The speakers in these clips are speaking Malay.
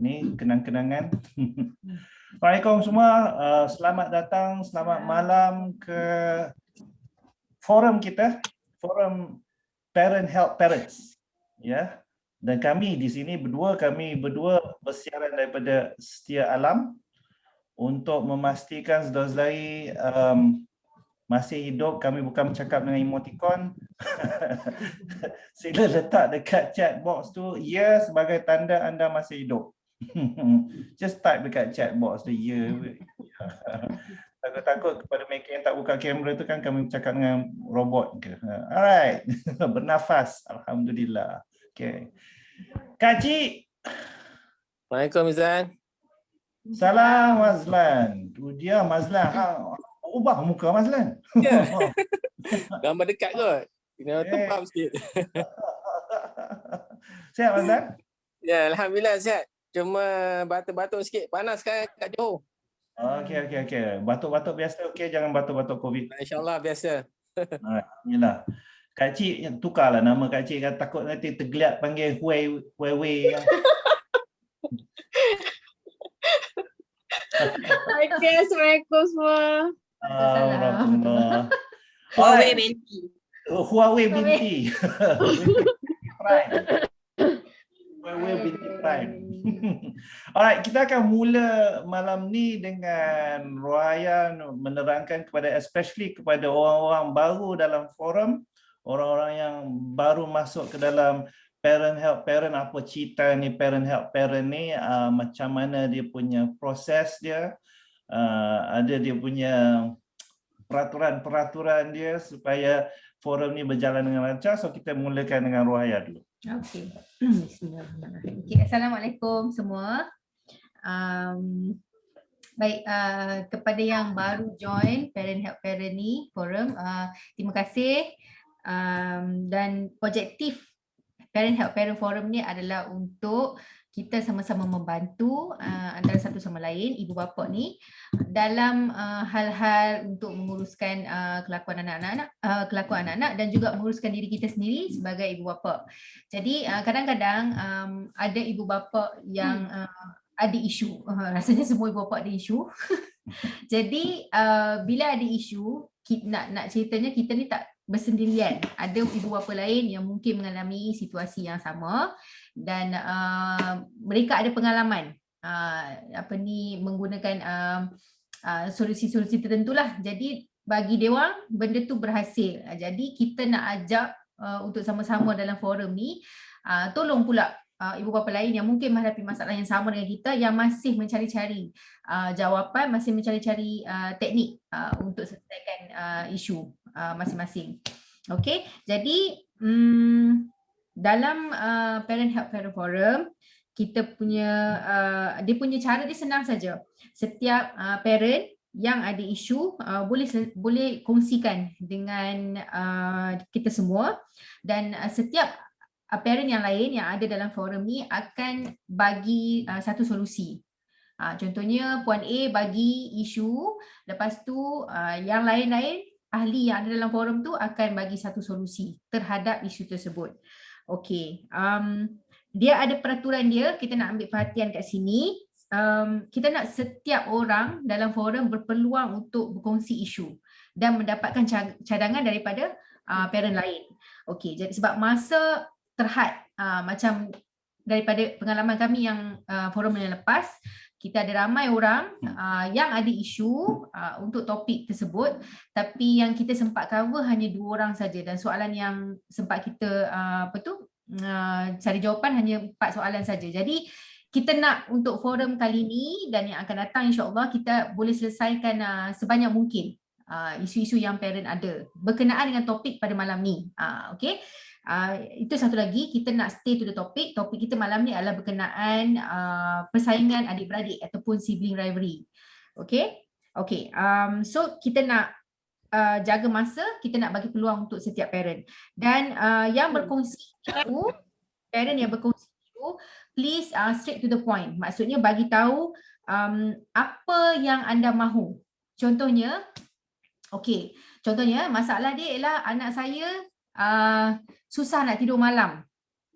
Ni kenang-kenangan. Assalamualaikum semua, selamat datang, selamat malam ke forum kita, forum Parent Help Parents. Ya. Dan kami di sini kami berdua bersiaran daripada Setia Alam untuk memastikan saudara-saudari masih hidup. Kami bukan bercakap dengan emoticon. Sila letak dekat chat box tu ya sebagai tanda anda masih hidup. Just type dekat chat box tu ya. Takut-takut kepada mereka yang tak buka kamera tu kan kami bercakap dengan robot ke. Alright. Bernafas. Alhamdulillah. Okay. Kak Cik. Assalamualaikum Izan. Salam Mazlan. Tu dia Mazlan. Ubah muka Mazlan. Ya. Gambar dekat kot. Kena tebam sikit. Sihat Mazlan? Ya, alhamdulillah sihat. Cuma batuk-batuk sikit. Panas kan kat Johor. Okey. Batuk-batuk biasa okey, jangan batuk-batuk COVID. InsyaAllah biasa. Alhamdulillah. Kak Cik tukarlah nama Kak Cik kan takut nanti tergeliat panggil Huawei. Okay, Assalamualaikum semua. Alhamdulillah. Huawei binti. Huawei binti. Huawei binti Prime. Alright, kita akan mula malam ni dengan Rohayan menerangkan especially kepada orang-orang baru dalam forum, orang-orang yang baru masuk ke dalam Parent Help Parent, apa cerita ni Parent Help Parent ni, macam mana dia punya proses dia, ada dia punya peraturan-peraturan dia supaya forum ni berjalan dengan lancar. So kita mulakan dengan Rohaya dulu. Okey. Bismillahirrahmanirrahim. Okay, Assalamualaikum semua. Baik, kepada yang baru join Parent Help Parent ni forum, terima kasih. Dan objektif Parent Help Parent Forum ni adalah untuk kita sama-sama membantu antara satu sama lain ibu bapa ni dalam hal-hal untuk menguruskan kelakuan anak-anak dan juga menguruskan diri kita sendiri sebagai ibu bapa. Jadi kadang-kadang ada ibu bapa yang ada isu. Rasanya semua ibu bapa ada isu. Jadi bila ada isu, nak ceritanya kita ni tak bersendirian. Ada ibu bapa lain yang mungkin mengalami situasi yang sama dan mereka ada pengalaman menggunakan solusi-solusi tertentulah. Jadi bagi dia orang benda tu berhasil. Jadi kita nak ajak untuk sama-sama dalam forum ni tolong pula ibu bapa lain yang mungkin menghadapi masalah yang sama dengan kita, yang masih mencari-cari jawapan, masih mencari-cari teknik untuk selesaikan isu masing-masing. Okey, jadi dalam Parent Help Parent Forum kita punya dia punya cara dia senang saja. Setiap parent yang ada isu boleh kongsikan dengan kita semua, dan setiap parent yang lain yang ada dalam forum ni akan bagi satu solusi. Contohnya Puan A bagi isu, lepas tu yang lain-lain ahli yang ada dalam forum tu akan bagi satu solusi terhadap isu tersebut. Okey, dia ada peraturan dia, kita nak ambil perhatian kat sini. Kita nak setiap orang dalam forum berpeluang untuk berkongsi isu dan mendapatkan cadangan daripada parent lain. Okey, jadi sebab masa terhad, macam daripada pengalaman kami yang forum yang lepas, kita ada ramai orang yang ada isu untuk topik tersebut, tapi yang kita sempat cover hanya 2 orang saja, dan soalan yang sempat kita cari jawapan hanya 4 soalan saja. Jadi kita nak untuk forum kali ini dan yang akan datang, insya-Allah kita boleh selesaikan sebanyak mungkin isu-isu yang parent ada berkenaan dengan topik pada malam ni. Okey. Itu satu lagi, kita nak stay to the topic. Topik kita malam ni adalah berkenaan persaingan adik-beradik ataupun sibling rivalry. Okay. So kita nak jaga masa, kita nak bagi peluang untuk setiap parent. Dan yang berkongsi itu, parent yang berkongsi itu, please straight to the point. Maksudnya bagi tahu apa yang anda mahu. Contohnya, contohnya masalah dia ialah anak saya susah nak tidur malam.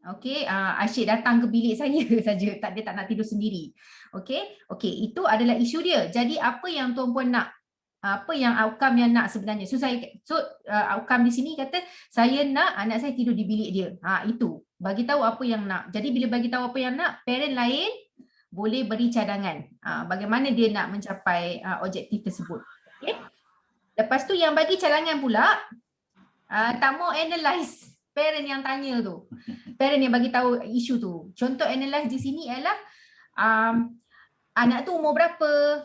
Okey, asyik datang ke bilik saya saja, dia tak nak tidur sendiri. Okey, itu adalah isu dia. Jadi apa yang tuan-puan nak? Apa yang outcome yang nak sebenarnya? So outcome di sini kata saya nak anak saya tidur di bilik dia. Itu. Bagi tahu apa yang nak. Jadi bila bagi tahu apa yang nak, parent lain boleh beri cadangan. Bagaimana dia nak mencapai objektif tersebut. Okey. Lepas tu yang bagi cadangan pula tak mau analyse parent yang tanya tu. Parent yang bagi tahu isu tu. Contoh analyse di sini ialah anak tu umur berapa,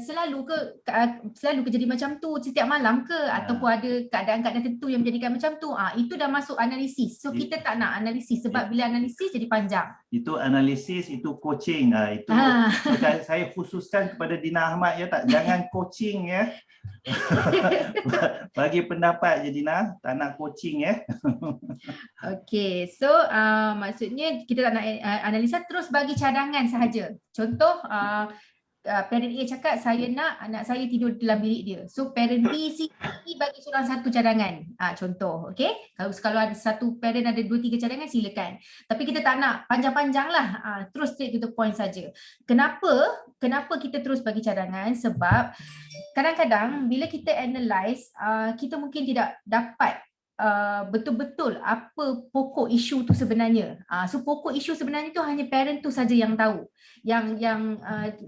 selalu ke jadi macam tu setiap malam ke, ataupun ada keadaan-keadaan tertentu yang menjadikan macam tu. Itu dah masuk analisis. So kita tak nak analisis sebab bila analisis jadi panjang. Itu analisis, itu coaching. Itu so, saya khususkan kepada Dina Ahmad ya, jangan coaching ya. Bagi pendapat je Dina, tak nak coaching ya. Okey, so maksudnya kita tak nak analisa, terus bagi cadangan sahaja. Contoh parent A cakap saya nak anak saya tidur dalam bilik dia. So parent B, C, D bagi seorang satu cadangan. Contoh, okey. Kalau ada satu parent ada 2-3 cadangan silakan. Tapi kita tak nak panjang-panjang lah. Terus straight to the point saja. Kenapa kita terus bagi cadangan? Sebab kadang-kadang bila kita analyse, kita mungkin tidak dapat betul-betul apa pokok isu tu sebenarnya. So pokok isu sebenarnya tu hanya parent tu saja yang tahu. Yang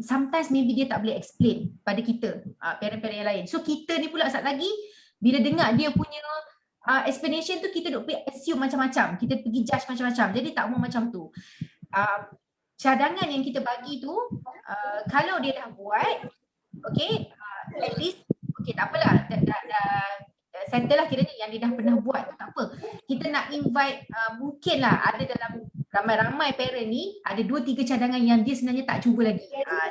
sometimes maybe dia tak boleh explain pada kita, parent-parent yang lain. So kita ni pula sat lagi bila dengar dia punya explanation tu, kita duk pergi assume macam-macam, kita pergi judge macam-macam. Jadi tak mau macam tu. Cadangan yang kita bagi tu kalau dia dah buat, okay, at least okay, tak apalah, dah settle lah kiranya yang dia dah pernah buat tu, tak apa. Kita nak invite, mungkinlah ada dalam ramai-ramai parent ni ada 2-3 cadangan yang dia sebenarnya tak cuba lagi.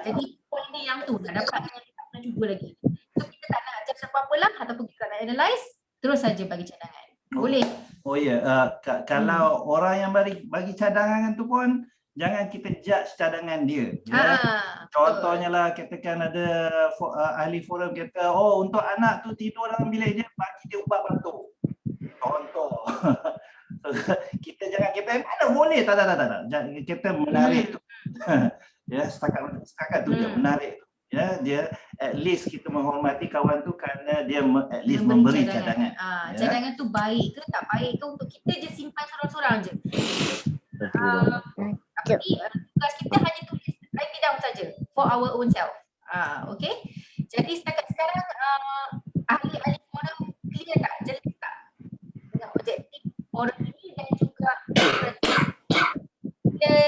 Jadi point dia yang tu, nak dapat yang dia tak pernah cuba lagi. So kita tak nak judge apa-apa lah, ataupun kita tak nak analyse, terus saja bagi cadangan. Boleh? Oh ya, kalau orang yang bagi cadangan tu pun jangan kita judge cadangan dia. Ya. Contohnya lah, katakan ada ahli forum kata, oh untuk anak tu tidur dalam bilik dia, bagi dia ubat batuk. Contoh. Kita jangan kita mana boleh, tak. Kita menarik tu. Ya, setakat tu dia menarik tu. Ya, dia at least kita menghormati kawan tu kerana dia at least memberi cadangan. Cadangan tu baik ke tak baik ke untuk kita je simpan sorang-sorang je. Tapi tugas kita hanya tulis write it down saja for our own self. Okay. Jadi setakat sekarang ahli-ahli forum clear tak? Jelas tak? Dengan objektif forum ini dan juga sila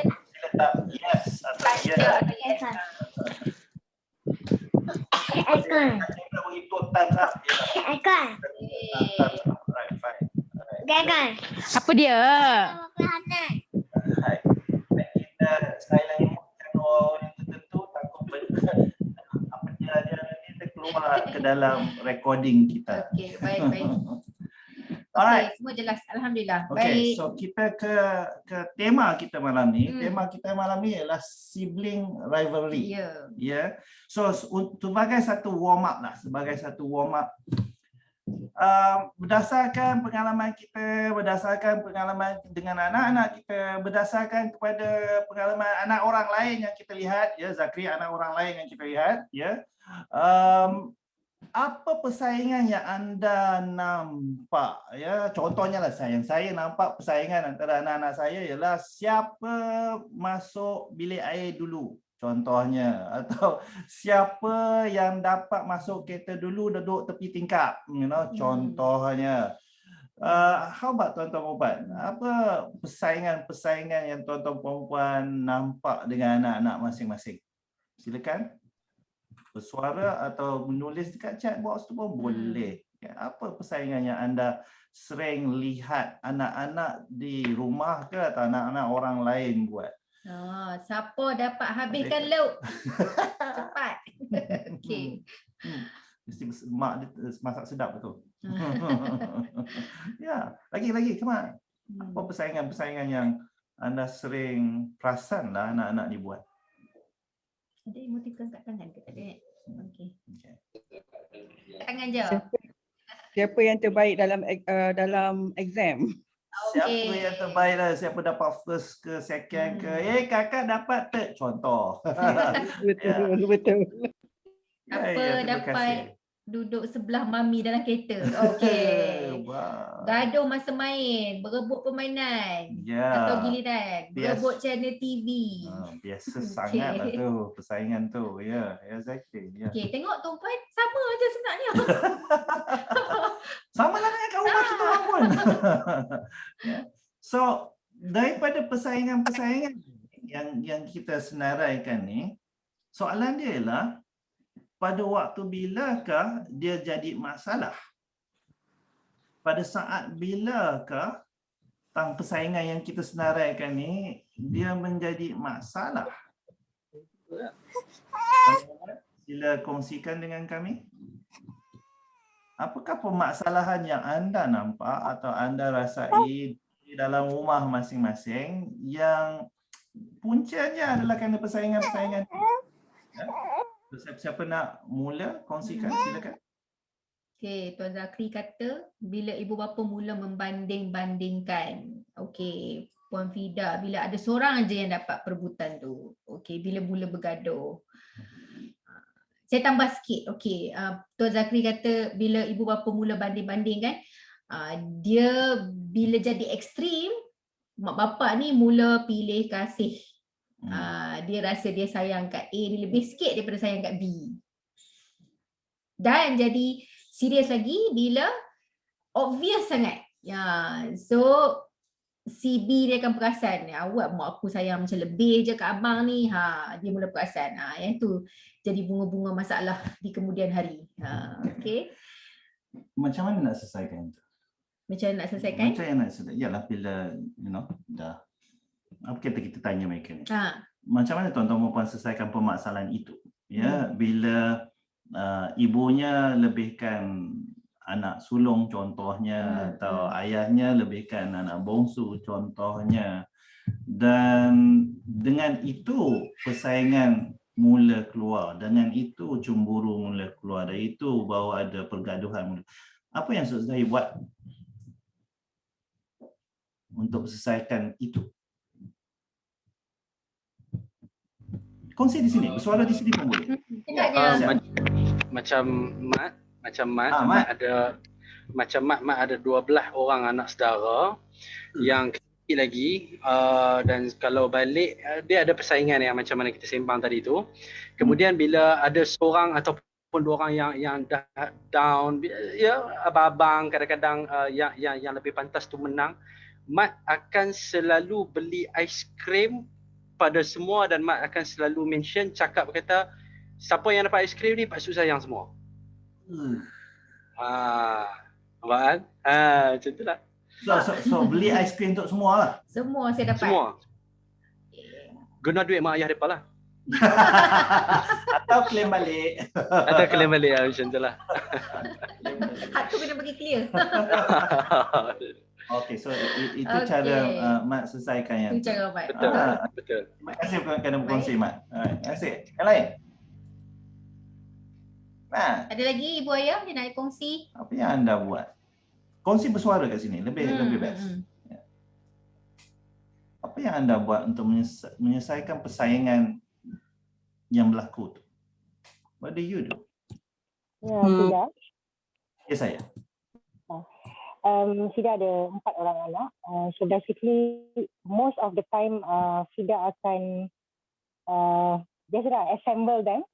tak yes atau yes. Akan. Kita menghitung times up. Akan. Right, fine. Akan. Apa dia? Kita sekali lagi bukan orang tertentu takut apa dia nanti terkeluar ke dalam recording kita. Okey, baik. Alright. Semua jelas. Alhamdulillah. Okay, Baik. so kita ke tema kita malam ni. Tema kita malam ni ialah sibling rivalry. Ya. Yeah. So sebagai satu warm up lah, berdasarkan pengalaman kita, berdasarkan pengalaman dengan anak-anak kita, berdasarkan kepada pengalaman anak orang lain yang kita lihat, ya, Zakri, anak orang lain yang kita lihat, ya. Apa persaingan yang anda nampak? Ya, contohnya lah saya nampak persaingan antara anak-anak saya ialah siapa masuk bilik air dulu. Contohnya, atau siapa yang dapat masuk kereta dulu duduk tepi tingkap, contohnya. How about tuan-tuan perempuan? Apa persaingan-persaingan yang tuan-tuan perempuan nampak dengan anak-anak masing-masing? Silakan bersuara atau menulis dekat chat box tu pun boleh. Apa persaingan yang anda sering lihat anak-anak di rumah ke atau anak-anak orang lain buat? Siapa dapat habiskan lauk cepat. Okey. Mesti mak dia masak sedap betul. Ya, lagi come on. Apa persaingan-persaingan yang anda sering perasan lah anak-anak ni buat? Ada emoticon kat tangan ke tak ada? Okey. Tangan je. Siapa yang terbaik dalam exam? Siapa Okey. yang terbaik lah, siapa dapat first ke second ke, kakak dapat third contoh. Ya, Betul. ya, terima Dapat kasih. duduk sebelah mami dalam kereta. Okey. Wah. Gaduh masa main, berebut permainan atau Ya, giliran, bias. berebut channel TV. Biasa Okey. sangat lah tu persaingan tu. Ya, exactly. Ya. Okey, tengok tuan-puan sama aja sebenarnya. Sama lah dengan kat rumah kita orang pun. Ya. So, daripada persaingan-persaingan yang kita senaraikan ni, soalan dia ialah pada waktu bilakah dia jadi masalah? Pada saat bilakah persaingan yang kita senaraikan ni dia menjadi masalah? Sila kongsikan dengan kami. Apakah permasalahan yang anda nampak atau anda rasai di dalam rumah masing-masing yang puncanya adalah kerana persaingan-persaingan? Ya? Siapa nak mula kongsikan, silakan. Okey, Tuan Zakri kata bila ibu bapa mula membanding-bandingkan. Okey, Puan Fida, bila ada seorang aja yang dapat perebutan tu. Okey, bila mula bergaduh. Saya tambah sikit. Okey, Tuan Zakri kata bila ibu bapa mula banding-bandingkan, dia bila jadi ekstrim, mak bapak ni mula pilih kasih. Dia rasa dia sayang kat A ni lebih sikit daripada sayang kat B. Dan jadi serius lagi bila obvious sangat. Ya, so si B dia akan perasan, awak mak aku sayang macam lebih je kat abang ni. Dia mula perasan. Yang tu jadi bunga-bunga masalah di kemudian hari. Okey. Macam mana nak selesaikan itu? Macam mana nak selesaikan? Macam yang nak selesaikan, ialah bila dah apa kita tanya mereka ni. Macam mana tuan-tuan puan selesaikan permasalahan itu? Ya, bila ibunya lebihkan anak sulung contohnya, atau ayahnya lebihkan anak bongsu contohnya, dan dengan itu persaingan mula keluar, dengan itu cemburu mula keluar, dan itu baru ada pergaduhan mula. Apa yang Ustaz Zahir buat untuk selesaikan itu? Kongsi di sini, bersuara di sini pun boleh. Macam Mat ada 12 orang anak saudara yang kecil lagi, dan kalau balik dia ada persaingan yang macam mana kita sembang tadi tu. Kemudian bila ada seorang ataupun dua orang yang dah down, ya abang-abang kadang-kadang yang lebih pantas tu menang, Mat akan selalu beli aiskrim pada semua, dan Mat akan selalu mention, kata siapa yang dapat aiskrim ni Pak Su sayang semua. Nampak kan? Macam tu lah. So beli aiskrim untuk semua lah. Semua saya dapat. Semua. Guna duit mak ayah depan lah. Atau klaim balik. Atau klaim balik lah, macam tu lah. Hak tu kena bagi clear. Okey, so itu cara Mat selesaikan yang Itu cara Mat. Betul. Terima kasih kerana berkongsi Mat. Terima kasih. Yang lain? Ada lagi ibu ayah yang nak kongsi? Apa yang anda buat? Kongsi bersuara kat sini, lebih best. Apa yang anda buat untuk menyelesaikan persaingan yang berlaku tu? What do you do? Sudah. Ya, saya. Fida ada 4 orang anak. So basically most of the time Fida akan biasalah assemble them,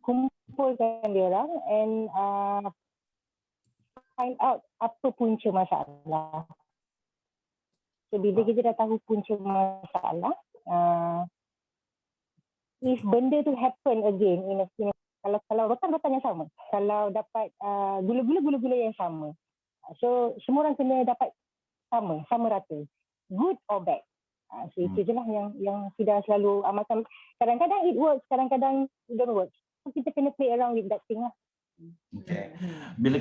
kumpulkan dia orang and find out apa punca masalah. So bila kita dah tahu punca masalah, if benda tu happen again kalau rotan-rotan yang sama, kalau dapat gula-gula yang sama, so semua orang kena dapat sama rata, good or bad. So itu je lah yang Fida selalu amalkan. Kadang-kadang it works, kadang-kadang it don't work. So kita kena play around with that thing lah. Okay. Bila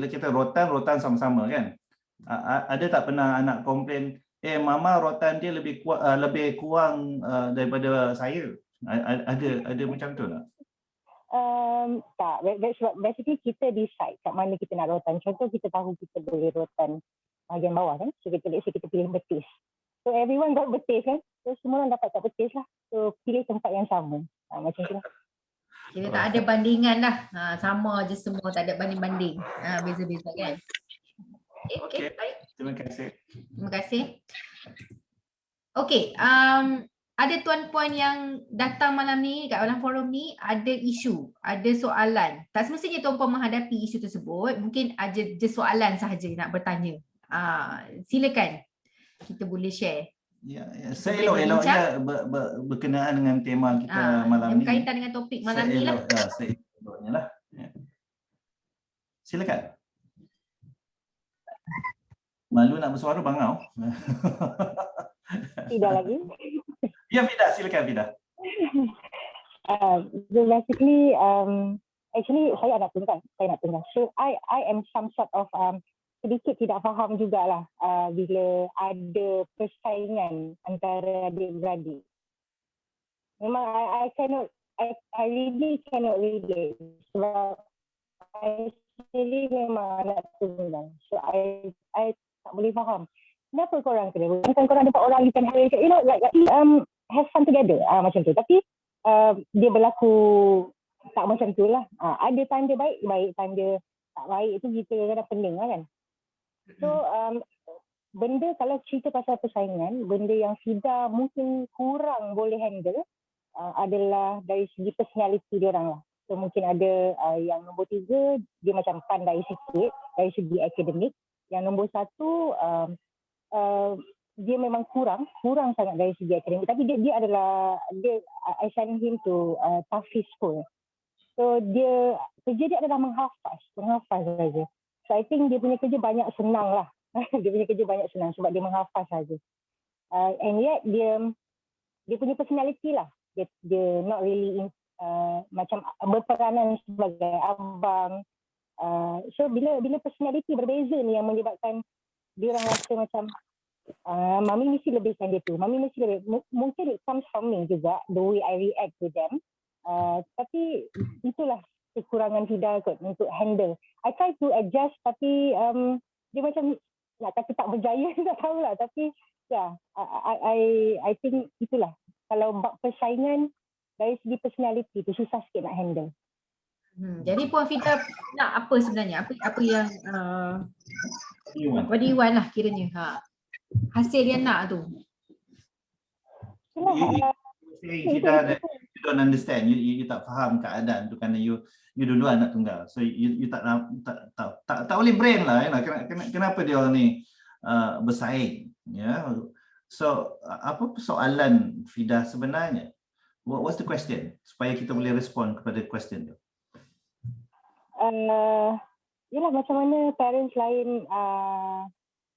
kita rotan sama-sama kan, ada tak pernah anak komplain, mama rotan dia lebih kurang daripada saya? Ada macam tu tak? Tak, basically kita decide kat mana kita nak rotan. Contoh kita tahu kita boleh rotan bahagian bawah kan. So kita pilih betis. So everyone got betis kan. So semua orang dapat kat betis lah. So pilih tempat yang sama. Macam tu lah. Kira tak ada bandingan lah. Sama je semua, tak ada banding-banding. Beza-beza kan. Okay, baik. Terima kasih. Terima kasih. Okey, ada tuan-puan yang datang malam ni kat dalam forum ni ada isu, ada soalan. Tak semestinya tuan-puan menghadapi isu tersebut, mungkin ada je soalan sahaja nak bertanya. Silakan. Kita boleh share. Ya, seelok-eloknya berkenaan dengan tema kita malam yang ni. berkaitan dengan topik malam ni lah. Seeloknya lah. Ya. Silakan. Malu nak bersuara bangau. Tidak lagi. Ya, Fidah, silakan Fidah. So basically, actually saya nak tunggang. So I am some sort of sedikit tidak faham jugalah bila ada persaingan antara adik-beradik. Memang I really cannot relate sebab I sendiri memang anak tunggal. So I tak boleh faham. Kenapa korang kena? Bukan korang dapat orang you can have, you know, like have fun together. Macam tu. Tapi dia berlaku tak macam tu lah. Ada time dia baik, time dia tak baik tu kita kadang pening lah kan. So benda kalau cerita pasal persaingan, benda yang Fida mungkin kurang boleh handle adalah dari segi personality dia orang lah. So mungkin ada yang nombor 3 dia macam pandai sikit dari segi akademik. Yang nombor 1 dia memang kurang sangat dari segi akademik. Tapi dia adalah I send him to Tafiz School. So kerja dia adalah menghafaz saja. So I think dia punya kerja banyak senang lah. Dia punya kerja banyak senang sebab dia menghafaz saja. And yet dia punya personality lah. Dia not really macam berperanan sebagai abang. So bila personality berbeza ni yang menyebabkan dia orang rasa macam Mami mesti lebihkan dia tu. Mami mesti lebih. Mungkin it comes from me juga, the way I react to them. Tapi itulah kekurangan Fida kot untuk handle. I try to adjust tapi dia macam nak kata tak berjaya tak tahulah. Tapi ya, I think itulah. Kalau bab persaingan dari segi personality tu susah sikit nak handle. Jadi Puan Fida nak apa sebenarnya? Apa yang Wadi Iwan lah kiranya. Hasil dia nak tu. Fida, you don't understand. You tak faham keadaan tu kerana you dulu anak tunggal. So you tak boleh brain lah. Kenapa dia orang ni bersaing? Ya. So apa persoalan Fida sebenarnya? What's the question? Supaya kita boleh respond kepada question tu. Yalah macam mana parents lain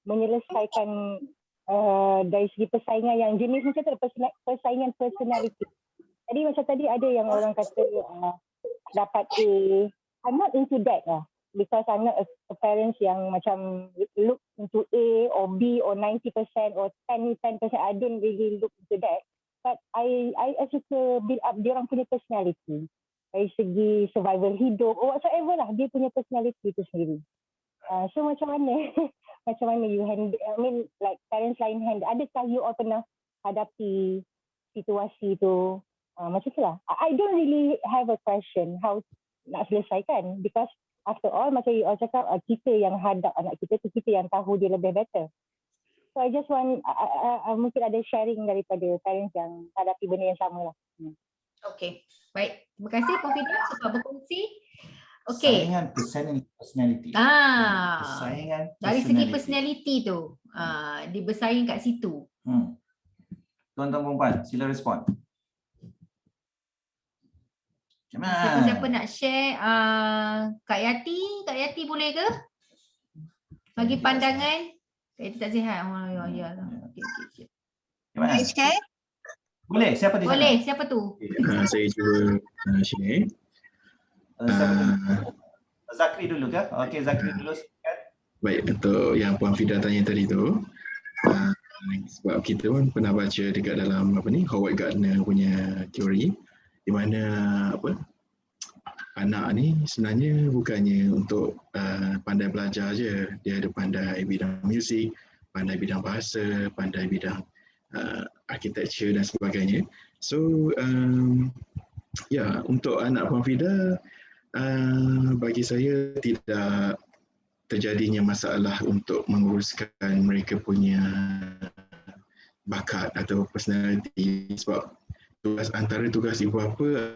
menyelesaikan dari segi persaingan yang jenis macam tu, persaingan personality. Jadi macam tadi ada yang orang kata dapat A. I'm not into that lah. Because I'm not a parents yang macam look into A or B or 90% or 10%. I don't really look into that. But I suka build up dia orang punya personality. Dari segi survival hidup or whatsoever lah, dia punya personality tu sendiri. So macam mana you handle, I mean like parents lain handle, adakah you all pernah hadapi situasi tu macam tu lah. I don't really have a question how nak selesaikan because after all macam you all cakap kita yang hadap anak kita tu, kita yang tahu dia lebih better. So I just want mungkin ada sharing daripada parents yang hadapi benda yang sama lah. Okey, baik. Terima kasih Puan Fida sebab berkongsi. Okey. Saingan personality. Saingan dari segi personality tu. Dia bersaing kat situ. Tuan-tuan perempuan, sila respon. Siapa nak share? Kak Yati boleh ke? Bagi pandangan. Kak Yati tak sihat. Ya. Okey. Gimana? Share? Boleh, siapa di sana? Boleh, siapa tu? Saya cuba share. Zakri dulu ke? Okey, Zakri dulu silakan. Baik, untuk yang Puan Fida tanya tadi tu, sebab kita pun pernah baca dekat dalam Howard Gardner punya teori di mana anak ni sebenarnya bukannya untuk pandai belajar je. Dia ada pandai bidang muzik, pandai bidang bahasa, pandai bidang architecture dan sebagainya. So ya, untuk anak Puan Fida, bagi saya tidak terjadinya masalah untuk menguruskan mereka punya bakat atau personality, sebab antara tugas ibu bapa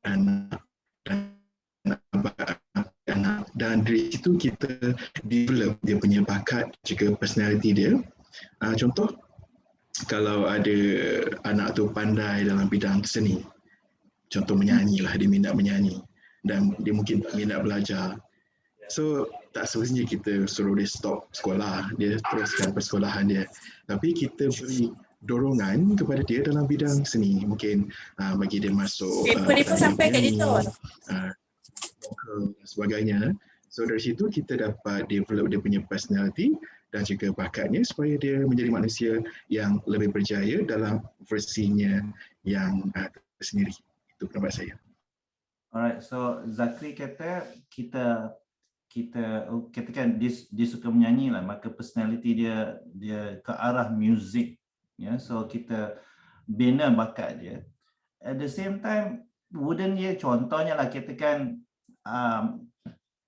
anak dan dari situ kita develop dia punya bakat juga personality dia. Contoh, kalau ada anak tu pandai dalam bidang seni, contoh menyanyi lah, dia minat menyanyi dan dia mungkin tak minat belajar, so tak semestinya kita suruh dia stop sekolah, dia teruskan persekolahan dia, tapi kita beri dorongan kepada dia dalam bidang seni, mungkin bagi dia masuk sampai kat situ. dan sebagainya. So dari situ kita dapat develop dia punya personality dan juga bakatnya supaya dia menjadi manusia yang lebih berjaya dalam versinya yang tersendiri. Itu pendapat saya. Alright, so Zakri kata kita katakan dia suka menyanyi lah, maka personality dia ke arah muzik, ya. So kita bina bakat dia. At the same time, wouldn't dia, contohnya lah katakan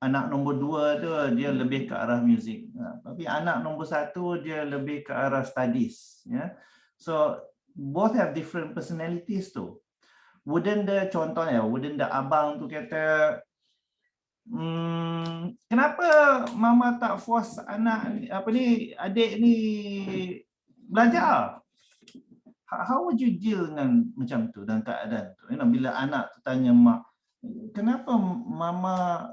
anak nombor 2 tu dia lebih ke arah muzik, tapi anak nombor 1 dia lebih ke arah studies, ya. So both have different personalities tu. Wouldn't the abang tu kata, kenapa mama tak force adik ni belajar? How would you deal dengan macam tu dan keadaan tu? Bila anak tu tanya mak, kenapa mama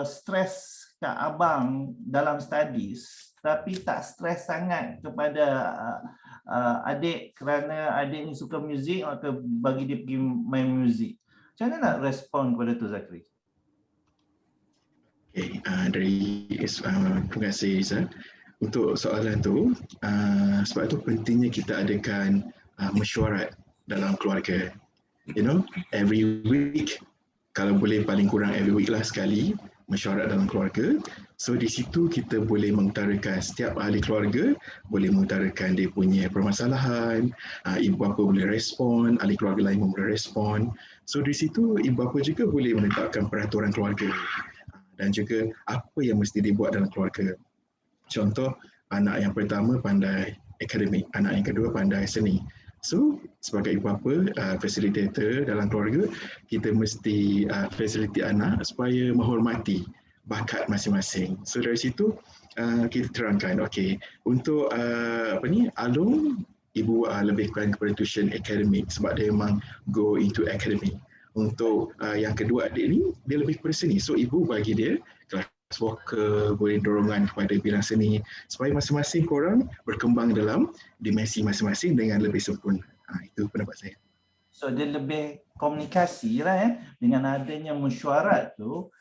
stres kat abang dalam studies tapi tak stres sangat kepada adik kerana adik ni suka muzik atau bagi dia pergi main muzik? Macam mana nak respon kepada tu, Zakri? Okay, terima kasih Izzat untuk soalan tu. Sebab tu pentingnya kita adakan mesyuarat dalam keluarga. Every week, kalau boleh paling kurang every week lah sekali, mesyuarat dalam keluarga. So di situ kita boleh mengutarakan, setiap ahli keluarga boleh mengutarakan dia punya permasalahan, ibu bapa boleh respon, ahli keluarga lain pun boleh respon. So di situ ibu bapa juga boleh menetapkan peraturan keluarga dan juga apa yang mesti dibuat dalam keluarga. Contoh, anak yang pertama pandai akademik, anak yang kedua pandai seni. So, sebagai ibu bapa, facilitator dalam keluarga, kita mesti facilitate anak supaya menghormati bakat masing-masing. So, dari situ kita terangkan, okay, untuk Alung, ibu lebih kurang kepada tuition akademik sebab dia memang go into academic. Untuk yang kedua adik ni, dia lebih kepada seni. So, ibu bagi dia kelas vokal, boleh dorongan kepada bidang seni supaya masing-masing korang berkembang dalam dimensi masing-masing dengan lebih sempurna. Itu pendapat saya. So dia lebih komunikasi lah, dengan adanya mesyuarat tu,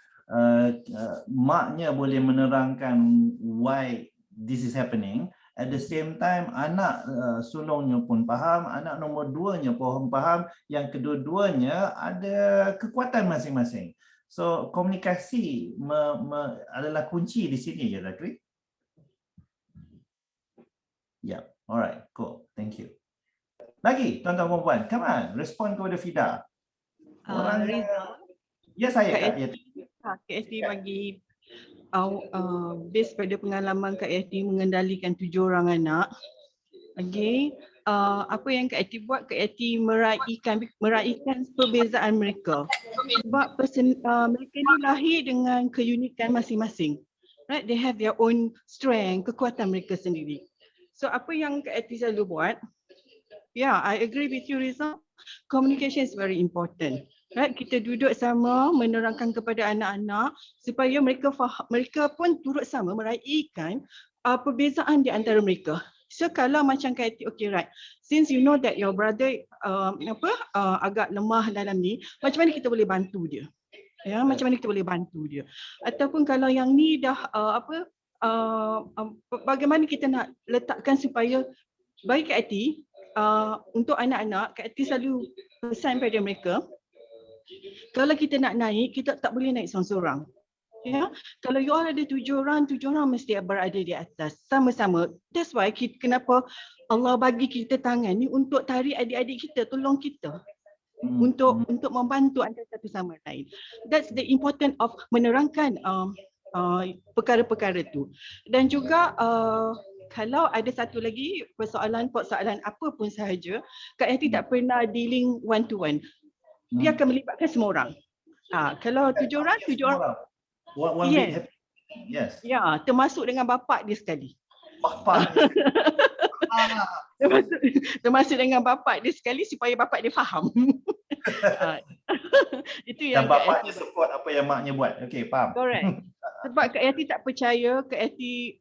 maknya boleh menerangkan why this is happening. At the same time, anak sulungnya pun faham, anak nombor 2-nya pun faham, yang kedua-duanya ada kekuatan masing-masing. So komunikasi adalah kunci di sini, ya Zakri? Yeah, alright, cool, thank you. Lagi tuan-tuan perempuan, come on, respon kepada Fida. Riza, Ya saya Kak. Kak Eti bagi based pada pengalaman Kak Eti mengendalikan 7 orang anak. Okay, apa yang Kak Eti buat, Kak Eti meraihkan perbezaan mereka. Sebab mereka ni lahir dengan keunikan masing-masing. Right, they have their own strength, kekuatan mereka sendiri. So apa yang Kak Eti selalu buat, yeah, I agree with you Riza. Communication is very important. Right, kita duduk sama menerangkan kepada anak-anak supaya mereka faham, mereka pun turut sama meraihkan perbezaan di antara mereka. So kalau macam Kak Eti, okay right, since you know that your brother agak lemah dalam ni, macam mana kita boleh bantu dia? Ya, macam mana kita boleh bantu dia? Ataupun kalau yang ni dah bagaimana kita nak letakkan supaya bagi Kak Eti, untuk anak-anak, Kak Ati selalu pesan pada mereka, kalau kita nak naik, kita tak boleh naik seorang-seorang. Ya, kalau you all ada 7 orang mesti berada di atas sama-sama. That's why kenapa Allah bagi kita tangan ni untuk tarik adik-adik kita, tolong kita. Untuk membantu antara satu sama lain. That's the important of menerangkan perkara-perkara tu. Dan juga kalau ada satu lagi persoalan apa pun sahaja, Kak Yanti tak pernah dealing one to one. Dia akan melibatkan semua orang. Kalau 7 orang, 7 orang. One Yes. big happy. Yes. Ya, termasuk dengan bapak dia sekali. Bapak. Termasuk dengan bapak dia sekali supaya bapak dia faham. Itu Dan yang bapaknya support apa yang maknya buat. Okey, faham. correct. Sebab Kak Yati tak percaya Kak Yati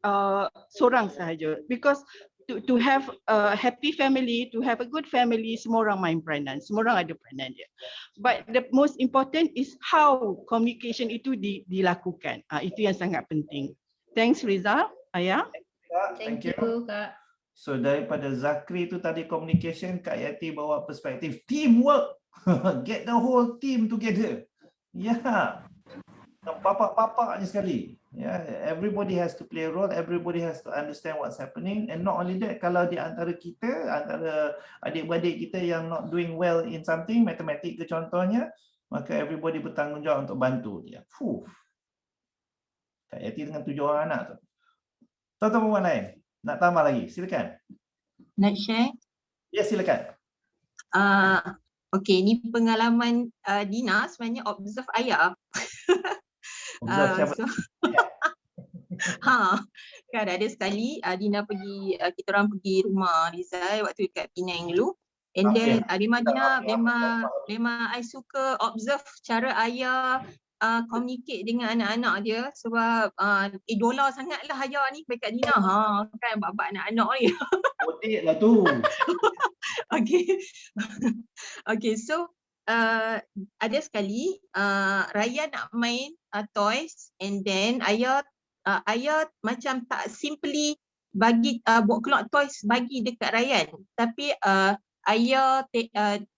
seorang sahaja. Because to have a happy family, to have a good family, semua orang main peranan. Semua orang ada peranan dia. But the most important is how communication itu dilakukan. Itu yang sangat penting. Thanks Riza, Ayah. Thank you Kak. So daripada Zakri tu tadi communication, Kak Yati bawa perspektif teamwork. Get the whole team together. Yeah. Papak-papaknya sekali. Yeah, everybody has to play a role, everybody has to understand what's happening, and not only that, kalau di antara kita, antara adik-beradik kita yang not doing well in something, matematik ke contohnya, maka everybody bertanggungjawab untuk bantu dia. Kak Yati dengan 7 orang anak tu. Tuan-tuan perempuan lain, nak tambah lagi? Silakan. Nak share? Ya, silakan. Okey, ni pengalaman Dina sebenarnya observe ayah. Observe siapa? Kan ada sekali Dina pergi, kita orang pergi rumah Rizal waktu kat Penang dulu. And then memang I suka observe cara ayah communicate dengan anak-anak dia sebab idola sangatlah ayah ni dekat Dina. Kan bab-bab anak-anak ni. Otik lah tu. Okay, so ada sekali Raya nak main toys, and then ayah macam tak simply bagi bawa keluar toys bagi dekat Ryan, tapi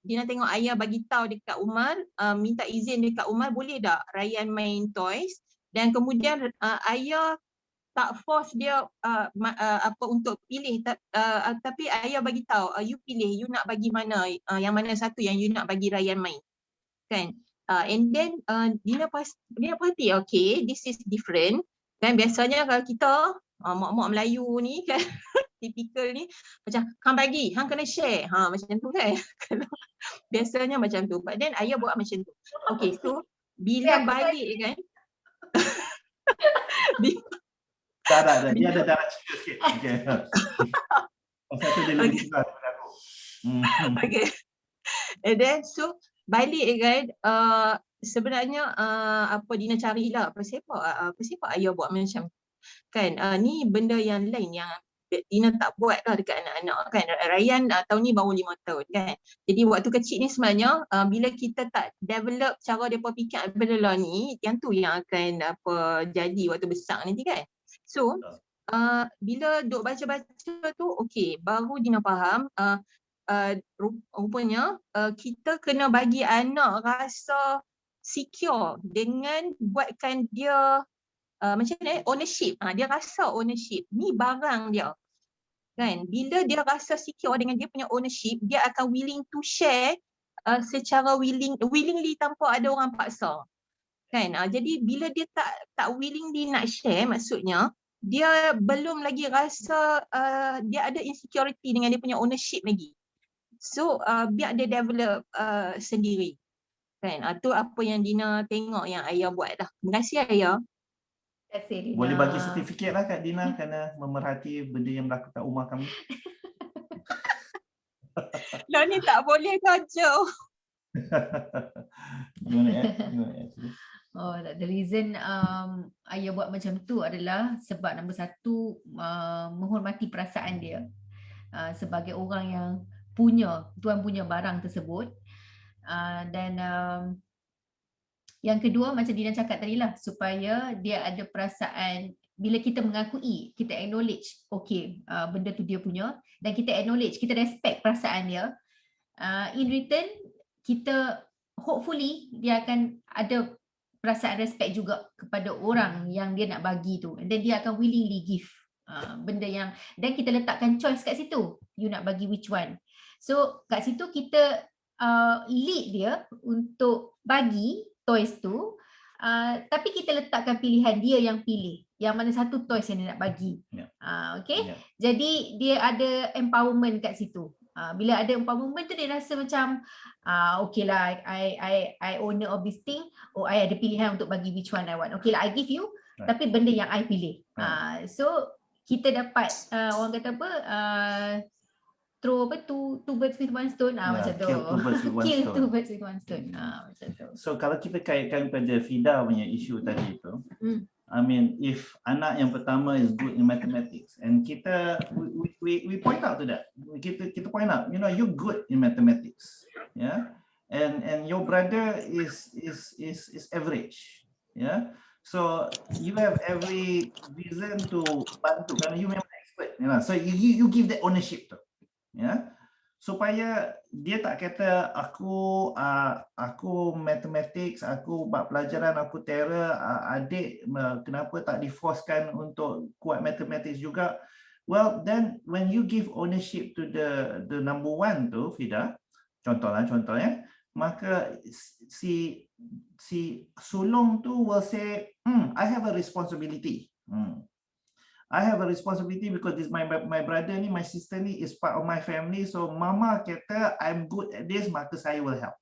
Dina tengok ayah bagi tahu dekat Umar, minta izin dekat Umar, boleh tak Ryan main toys, dan kemudian ayah tak force dia apa untuk pilih, tapi ayah bagi tahu, you pilih, you nak bagi mana, yang mana satu yang you nak bagi Ryan main, kan? And then Dina perhati, okay, this is different. Kan biasanya kalau kita mak-mak Melayu ni kan typical ni macam hang bagi, hang kena share, macam tu kan. Biasanya macam tu, but then ayah buat macam tu. Okay, so bila balik kan Tak, dia ada darah cerita sikit. Okay. Pasal tu dia lebih suka daripada aku. Okay. And then so balik kan, sebenarnya apa Dina carilah apa sebab ayah buat macam kan, ni benda yang lain yang Dina tak buat lah dekat anak-anak kan. Ryan tahun ni baru 5 tahun kan. Jadi waktu kecil ni sebenarnya bila kita tak develop cara depa fikir benda ni, yang tu yang akan jadi waktu besar nanti kan. So bila duk baca-baca tu, okay, baru Dina faham rupanya kita kena bagi anak rasa secure dengan buatkan dia macam mana, ownership. Dia rasa ownership ni barang dia kan. Bila dia rasa secure dengan dia punya ownership, dia akan willing to share secara willingly tanpa ada orang paksa kan. Jadi bila dia tak willingly nak share, maksudnya dia belum lagi rasa dia ada insecurity dengan dia punya ownership lagi. So biar dia develop sendiri kan. Tu apa yang Dina tengok yang ayah buat dah. Terima kasih ayah. Terima kasih Dina. Boleh bagi sertifikat lah Kak Dina kerana memerhati benda yang berlaku kat rumah kami. Lah ni tak boleh kacau. The reason ayah buat macam tu adalah sebab nombor satu, menghormati perasaan dia sebagai orang yang tuan punya barang tersebut, dan yang kedua macam Dina cakap tadi lah, supaya dia ada perasaan bila kita mengakui, kita acknowledge, okay, benda tu dia punya, dan kita acknowledge, kita respect perasaan dia, in return, kita hopefully dia akan ada perasaan respect juga kepada orang yang dia nak bagi tu, and then dia akan willingly give benda yang, dan kita letakkan choice kat situ, you nak bagi which one. So kat situ kita lead dia untuk bagi toys tu, tapi kita letakkan pilihan dia yang pilih yang mana satu toys yang dia nak bagi. Okay, jadi dia ada empowerment kat situ. Bila ada empowerment tu dia rasa macam okay lah, I owner of this thing, I ada pilihan untuk bagi which one I want. Okay lah, I give you, tapi benda yang I pilih. So kita dapat orang kata apa, throw two birds with one stone, macam tu. Kill two birds with one stone. Macam tu. So kalau kita kaitkan pada Fida punya isu tadi tu, I mean, if anak yang pertama is good in mathematics, and kita we point out to that, kita point out, you know, you're good in mathematics, yeah, and your brother is average, yeah. So you have every reason to bantu, karena you memang expert, you know. So you give that ownership tu, yeah, supaya dia tak kata aku mathematics, aku buat pelajaran, aku terror, adik kenapa tak diforcekan untuk kuat mathematics juga. Well, then when you give ownership to the number one tu, Fida, contohnya, maka si sulung tu will say, I have a responsibility. I have a responsibility because this my brother ni, my sister ni is part of my family. So mama kata I'm good at this, maka saya will help.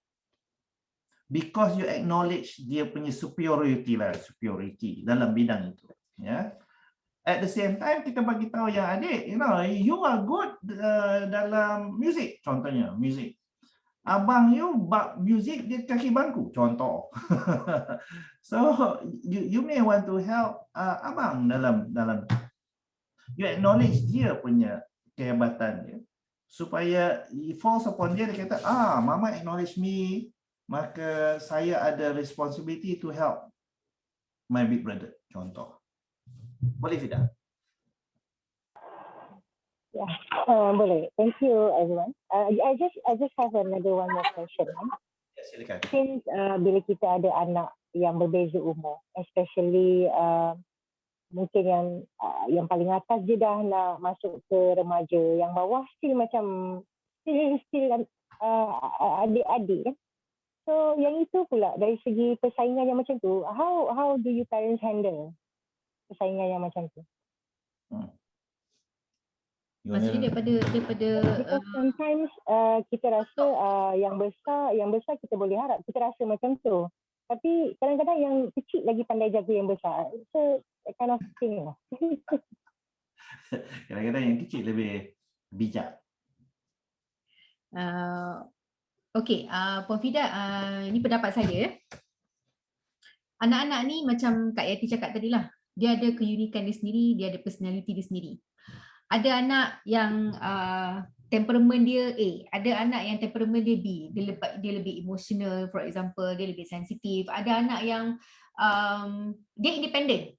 Because you acknowledge dia punya superiority dalam bidang itu. Yeah. At the same time kita bagi tahu yang adik, you know, you are good dalam music, contohnya music. Abang you bab music di kaki bangku, contoh. So you may want to help abang dalam you acknowledge dia punya kehebatan dia, supaya it falls upon dia, dia kata, mama acknowledge me, maka saya ada responsibility to help my big brother, contoh. Boleh Fida? Yeah, boleh. Thank you everyone. I just have another one more question. Ya, silakan. Since bila kita ada anak yang berbeza umur, especially mungkin yang paling atas dia dah nak masuk ke remaja, yang bawah still macam still adik-adik kan. So yang itu pula dari segi persaingan yang macam tu, how do you parents handle persaingan yang macam tu? Maksudnya daripada because sometimes kita rasa yang besar kita boleh harap, kita rasa macam tu. Tapi kadang-kadang yang kecil lagi pandai jaga yang besar. So kind of thing lah. Kadang-kadang yang kecil lebih bijak. Okay, Puan Fida, ini pendapat saya. Anak-anak ni macam Kak Yati cakap tadi lah, dia ada keunikan dia sendiri, dia ada personality dia sendiri. Ada anak yang temperamen dia A, ada anak yang temperamen dia B, dia lebih emotional, for example, dia lebih sensitif. Ada anak yang dia independent,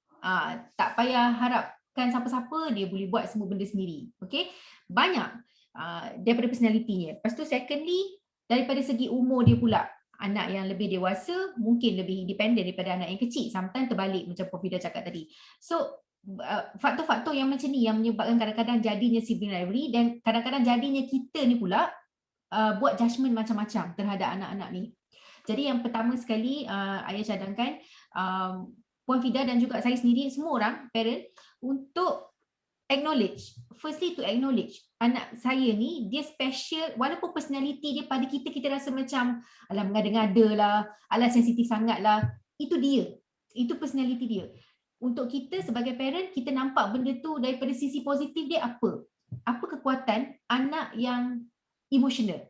tak payah harapkan siapa-siapa, dia boleh buat semua benda sendiri. Okay, banyak daripada personality-nya. Lepas tu secondly, daripada segi umur dia pula, anak yang lebih dewasa mungkin lebih independent daripada anak yang kecil. Sometimes terbalik macam Puan Fida cakap tadi. So faktor-faktor yang macam ni yang menyebabkan kadang-kadang jadinya sibling rivalry, dan kadang-kadang jadinya kita ni pula buat judgement macam-macam terhadap anak-anak ni. Jadi yang pertama sekali ayah cadangkan Puan Fida dan juga saya sendiri, semua orang parent, untuk acknowledge, firstly to acknowledge anak saya ni dia special, walaupun personality dia pada kita rasa macam alah mengada-ngada lah, alah sensitif sangat lah, itu dia, itu personality dia. Untuk kita sebagai parent, kita nampak benda tu daripada sisi positif dia apa kekuatan anak yang emotional,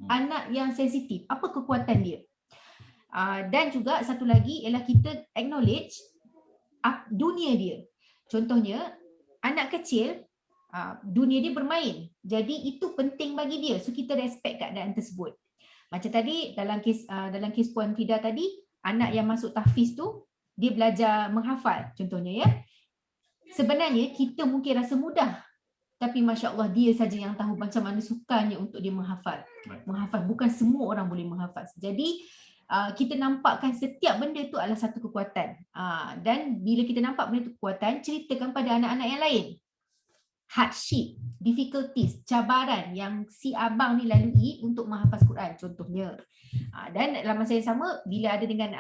anak yang sensitif, apa kekuatan dia. Dan juga satu lagi ialah kita acknowledge dunia dia. Contohnya anak kecil, dunia dia bermain, jadi itu penting bagi dia, so kita respect keadaan tersebut. Macam tadi dalam kes Puan Fida tadi, anak yang masuk tahfiz tu dia belajar menghafal contohnya, ya. Sebenarnya kita mungkin rasa mudah, tapi Masya Allah dia saja yang tahu macam mana sukanya untuk dia menghafal. Menghafal, bukan semua orang boleh menghafal. Jadi kita nampakkan setiap benda itu adalah satu kekuatan. Dan bila kita nampak benda itu kekuatan, ceritakan pada anak-anak yang lain. Hardship, difficulties, cabaran yang si abang ni lalui untuk menghafaz Quran contohnya. Dan dalam masa yang sama bila dengan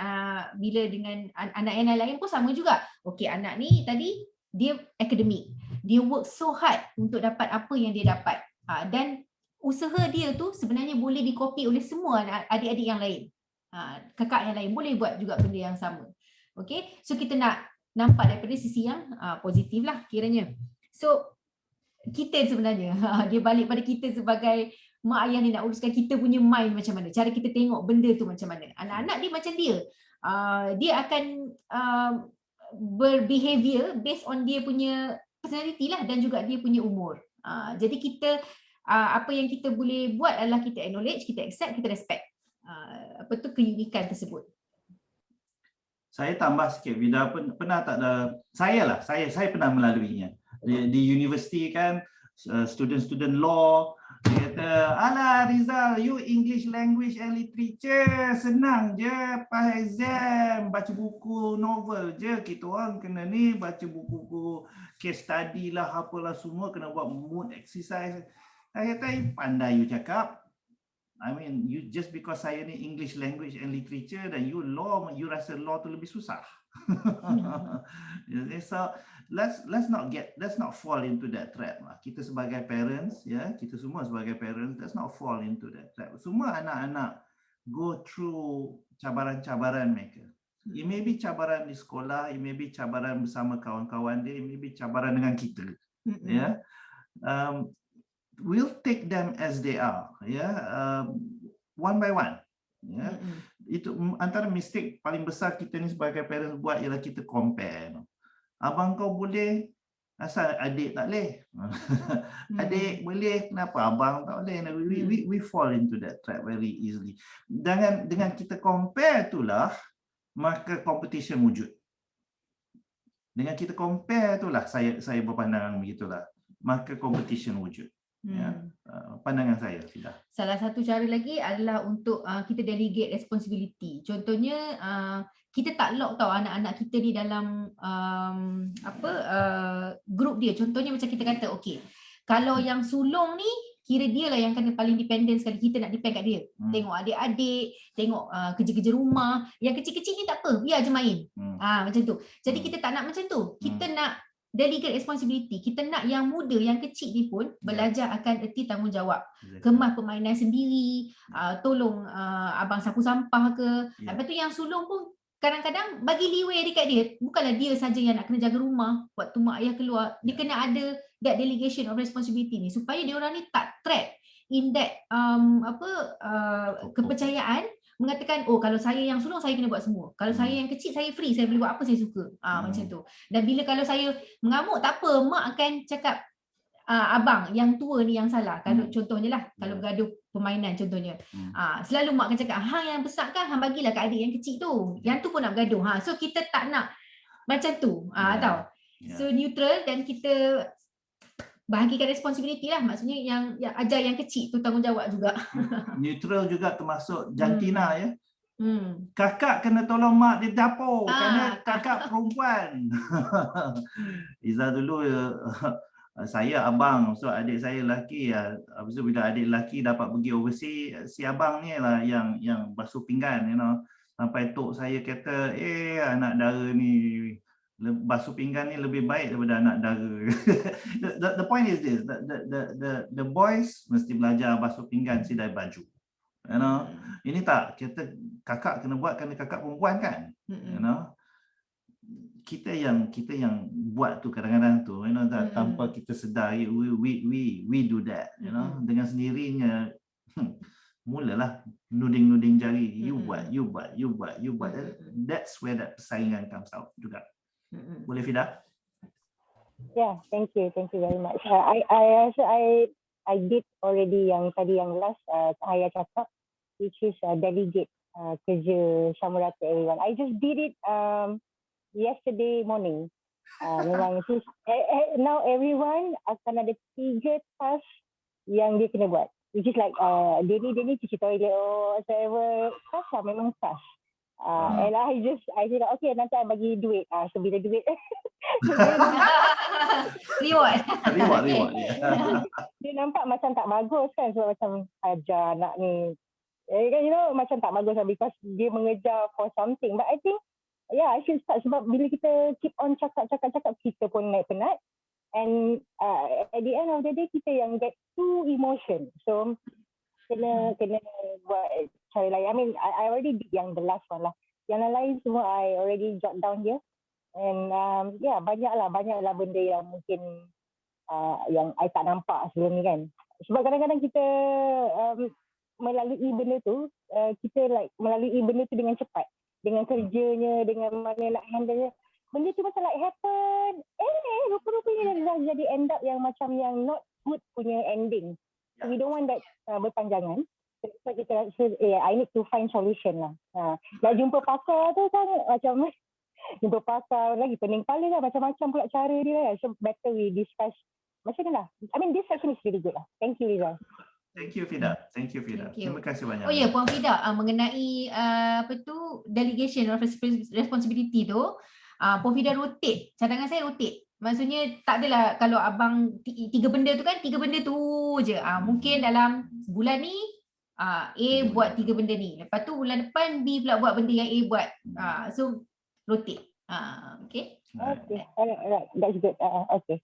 anak yang lain pun sama juga. Okey, anak ni tadi dia akademik. Dia work so hard untuk dapat apa yang dia dapat. Dan usaha dia tu sebenarnya boleh dikopi oleh semua adik-adik yang lain. Kakak yang lain boleh buat juga benda yang sama. Okey, so kita nak nampak daripada sisi yang positif lah kiranya. So kita sebenarnya dia balik pada kita sebagai mak ayah ni nak uruskan kita punya mind macam mana, cara kita tengok benda tu macam mana. Anak-anak dia macam dia akan berbehavior based on dia punya personality lah dan juga dia punya umur. Jadi kita apa yang kita boleh buat adalah kita acknowledge, kita accept, kita respect apa tu keunikan tersebut. Saya tambah sikit, Vida pernah tak ada, saya pernah melaluinya. Di universiti kan, student law, dia kata, alah Rizal, you English language and literature, senang je, pas exam, baca buku novel je, kita orang kena ni, baca buku-buku case study lah, apalah semua, kena buat mood exercise. Saya kata, pandai you cakap. I mean, you just because saya ni English language and literature dan you law, you rasa law tu lebih susah. So let's not fall into that trap lah. Kita sebagai parents, kita semua sebagai parents, let's not fall into that trap. Semua anak-anak go through cabaran-cabaran mereka. It may be cabaran di sekolah, it may be cabaran bersama kawan-kawan dia, it may be cabaran dengan kita. We'll take them as they are, one by one. Itu antara mistake paling besar kita ni sebagai parents buat ialah kita compare. Abang kau boleh, asal adik tak boleh. Adik boleh, kenapa abang tak boleh? We fall into that trap very easily. Dengan kita compare itulah maka competition wujud. Dengan kita compare itulah saya berpandangan begitulah, maka competition wujud. Pandangan saya sudah. Salah satu cara lagi adalah untuk kita delegate responsibility. Contohnya kita tak lock tau anak-anak kita ni dalam group dia. Contohnya macam kita kata okey, kalau yang sulung ni kira dia lah yang kena paling dependent sekali, kita nak depend kat dia. Tengok adik-adik, tengok kerja-kerja rumah. Yang kecil-kecil ni tak apa, biar je main. Macam tu. Jadi kita tak nak macam tu. Kita nak delegate responsibility. Kita nak yang muda, yang kecil ni pun belajar akan erti tanggungjawab. Kemas permainan sendiri, tolong abang sapu sampah ke. Lepas tu yang sulung pun kadang-kadang bagi leeway dekat dia. Bukanlah dia saja yang nak kena jaga rumah waktu mak ayah keluar. Dia kena ada that delegation of responsibility ni supaya dia orang ni tak trap in that kepercayaan mengatakan kalau saya yang sulung saya kena buat semua. Kalau saya yang kecil saya free, saya boleh buat apa saya suka. Macam tu. Dan bila kalau saya mengamuk tak apa, mak akan cakap abang yang tua ni yang salah. Kalau contohnya lah, kalau bergaduh permainan contohnya. Selalu mak akan cakap hang yang besar kan hang bagilah kat adik yang kecil tu. Yang tu pun nak bergaduh. So kita tak nak macam tu. Tahu. So neutral dan kita bahagikan responsibility lah, maksudnya yang ajar yang kecil tu tanggungjawab juga. Neutral juga termasuk jantina ya. Kakak kena tolong mak di dapur kerana kakak perempuan. Iza dulu saya abang, so adik saya lelaki. Habis tu bila adik lelaki dapat pergi overseas, si abang ni lah yang basuh pinggan, Sampai tok saya kata, anak dara ni basuh pinggan ni lebih baik daripada anak dara. The point is this, the boys mesti belajar basuh pinggan sidai baju. Ini tak, kita kakak kena buat kerana kakak perempuan kan. Kita yang buat tu kadang-kadang tu, tanpa kita sedar, we do that, dengan sendirinya. Mulalah nuding jari, you buat. That's where that persaingan comes out juga. Boleh Fida? Yeah, thank you very much. I did already yang tadi yang last saya cakap, which is delegate kerja sama rata everyone. I just did it yesterday morning. Memang now everyone akan ada 3 task yang dia kena buat. Which is like dia ni cuci toilet or whatever. Task lah, memang task. And I say like, okay, nanti I bagi duit. So bila duit Reward. Reward. dia nampak macam tak bagus kan, sebab macam ajar anak ni. You know, macam tak bagus lah because dia mengejar for something. But I think I should start, sebab bila kita keep on cakap, kita pun naik penat. And at the end of the day, kita yang get too emotion. So kena buat cara lain. I mean, I already did yang the last one lah. Yang lain semua I already jot down here. And banyaklah benda yang mungkin yang I tak nampak sebelum ni kan. Sebab kadang-kadang kita melalui benda tu, kita like melalui benda tu dengan cepat. Dengan kerjanya, dengan mana nak handle-nya. Benda tu macam like happen. Rupa-rupanya dah jadi end up yang macam yang not good punya ending. So we don't want that berpanjangan. So kita rasa, I need to find solution lah. Nak jumpa pakar tu kan macam jumpa pakar lagi pening kepala lah. Macam-macam pula cara dia lah. So better we discuss. Macam ni lah. I mean this session is really good lah. Thank you, Rizal. Thank you, Fida. Terima kasih banyak. Oh ya, Puan Fida, mengenai delegation of responsibility tu, Puan Fida rotate. Cadangan saya rotate. Maksudnya tak adalah kalau abang 3 benda tu kan, 3 benda tu je. Mungkin dalam bulan ni A buat 3 benda ni. Lepas tu bulan depan B pula buat benda yang A buat. So rotate. Okay. Okay. Alright. That's good. Okay.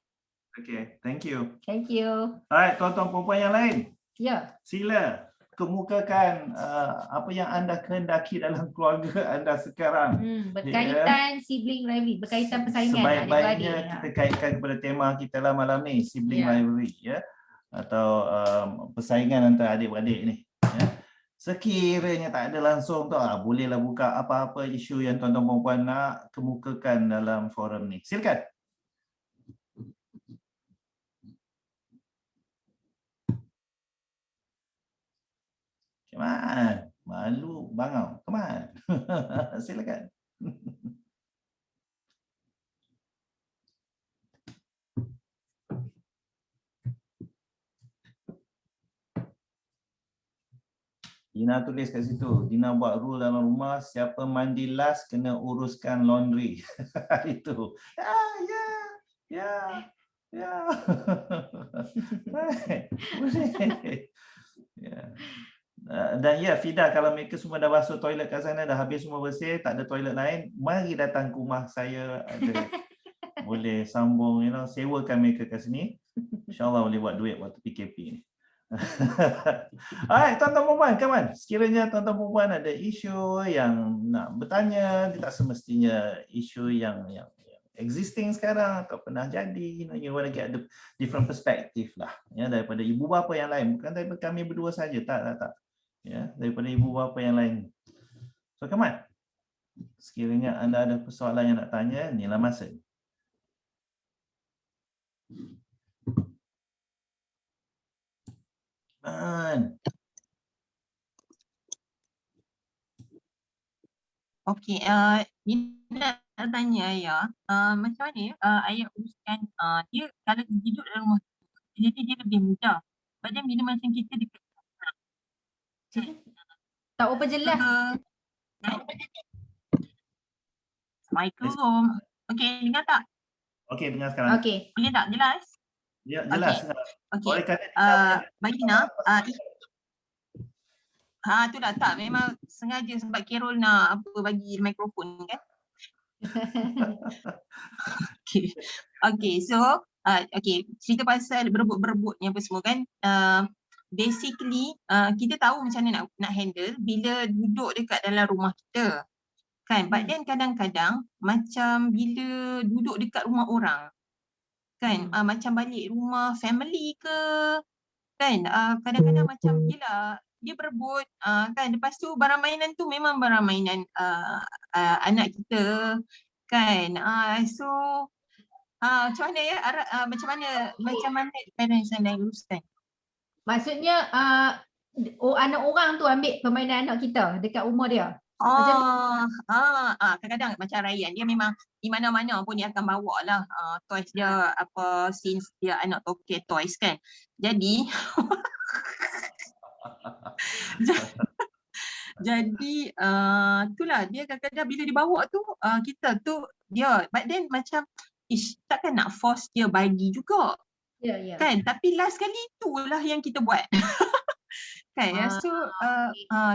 Okay, thank you. Thank you. Alright, tuan-tuan perempuan yang lain. Ya. Sila kemukakan apa yang anda kehendaki dalam keluarga anda sekarang. Berkaitan sibling rivalry, berkaitan persaingan sebaik-baiknya adik-beradik. kita kaitkan kepada tema kita lah malam ni, sibling rivalry atau persaingan antara adik-beradik ni. Sekiranya tak ada langsung tu, bolehlah buka apa-apa isu yang tuan-tuan perempuan nak kemukakan dalam forum ni. Silakan. Come on, malu bangau. Come on. Silakan. Dina tulis kat situ. Dina buat rule dalam rumah, siapa mandi last kena uruskan laundry. Itu. Ya. Dan Fida, kalau mereka semua dah basuh toilet kat sana, dah habis semua bersih, tak ada toilet lain, mari datang ke rumah saya, ada boleh sambung, sewakan mereka kat sini. InsyaAllah boleh buat duit waktu PKP ni. Alright, tuan-tuan perempuan, come on. Sekiranya tuan-tuan perempuan ada isu yang nak bertanya, tak semestinya isu yang existing sekarang atau pernah jadi, you want to get the different perspective lah, daripada ibu bapa yang lain, bukan daripada kami berdua saja, tak. Daripada ibu bapa yang lain. So come on. Sekiranya anda ada persoalan yang nak tanya, inilah masa. Okey, Nina nak tanya Ayah, macam mana Ayah uruskan dia kalau hidup dalam rumah tu, jadi dia lebih mudah. Padahal bila macam kita dekat tak apa jelas. Assalamualaikum. Okey, dengar tak? Okey, dengar sekarang. Okey. Boleh tak? Jelas? Ya, jelas. Okey. Bagi Nina, tu dah tak, memang sengaja sebab Carol nak bagi mikrofon kan. Okay, so cerita pasal berebut-berebut ni apa semua kan. Basically kita tahu macam mana nak handle bila duduk dekat dalam rumah kita kan. But then kadang-kadang macam bila duduk dekat rumah orang kan, macam balik rumah family ke kan, kadang-kadang macam yelah dia berebut kan. Lepas tu barang mainan tu memang barang mainan anak kita kan. So macam mana ya, macam mana parents yang uruskan? Maksudnya anak orang tu ambil permainan anak kita dekat rumah dia. Kadang-kadang macam Ryan, dia memang di mana-mana pun dia akan bawa lah toys dia, apa, since dia anak toke toys kan. Jadi jadi itulah dia kadang-kadang bila dibawa tu kita tu dia, but then macam takkan nak force dia bagi juga kan, tapi last kali itulah yang kita buat. Kan,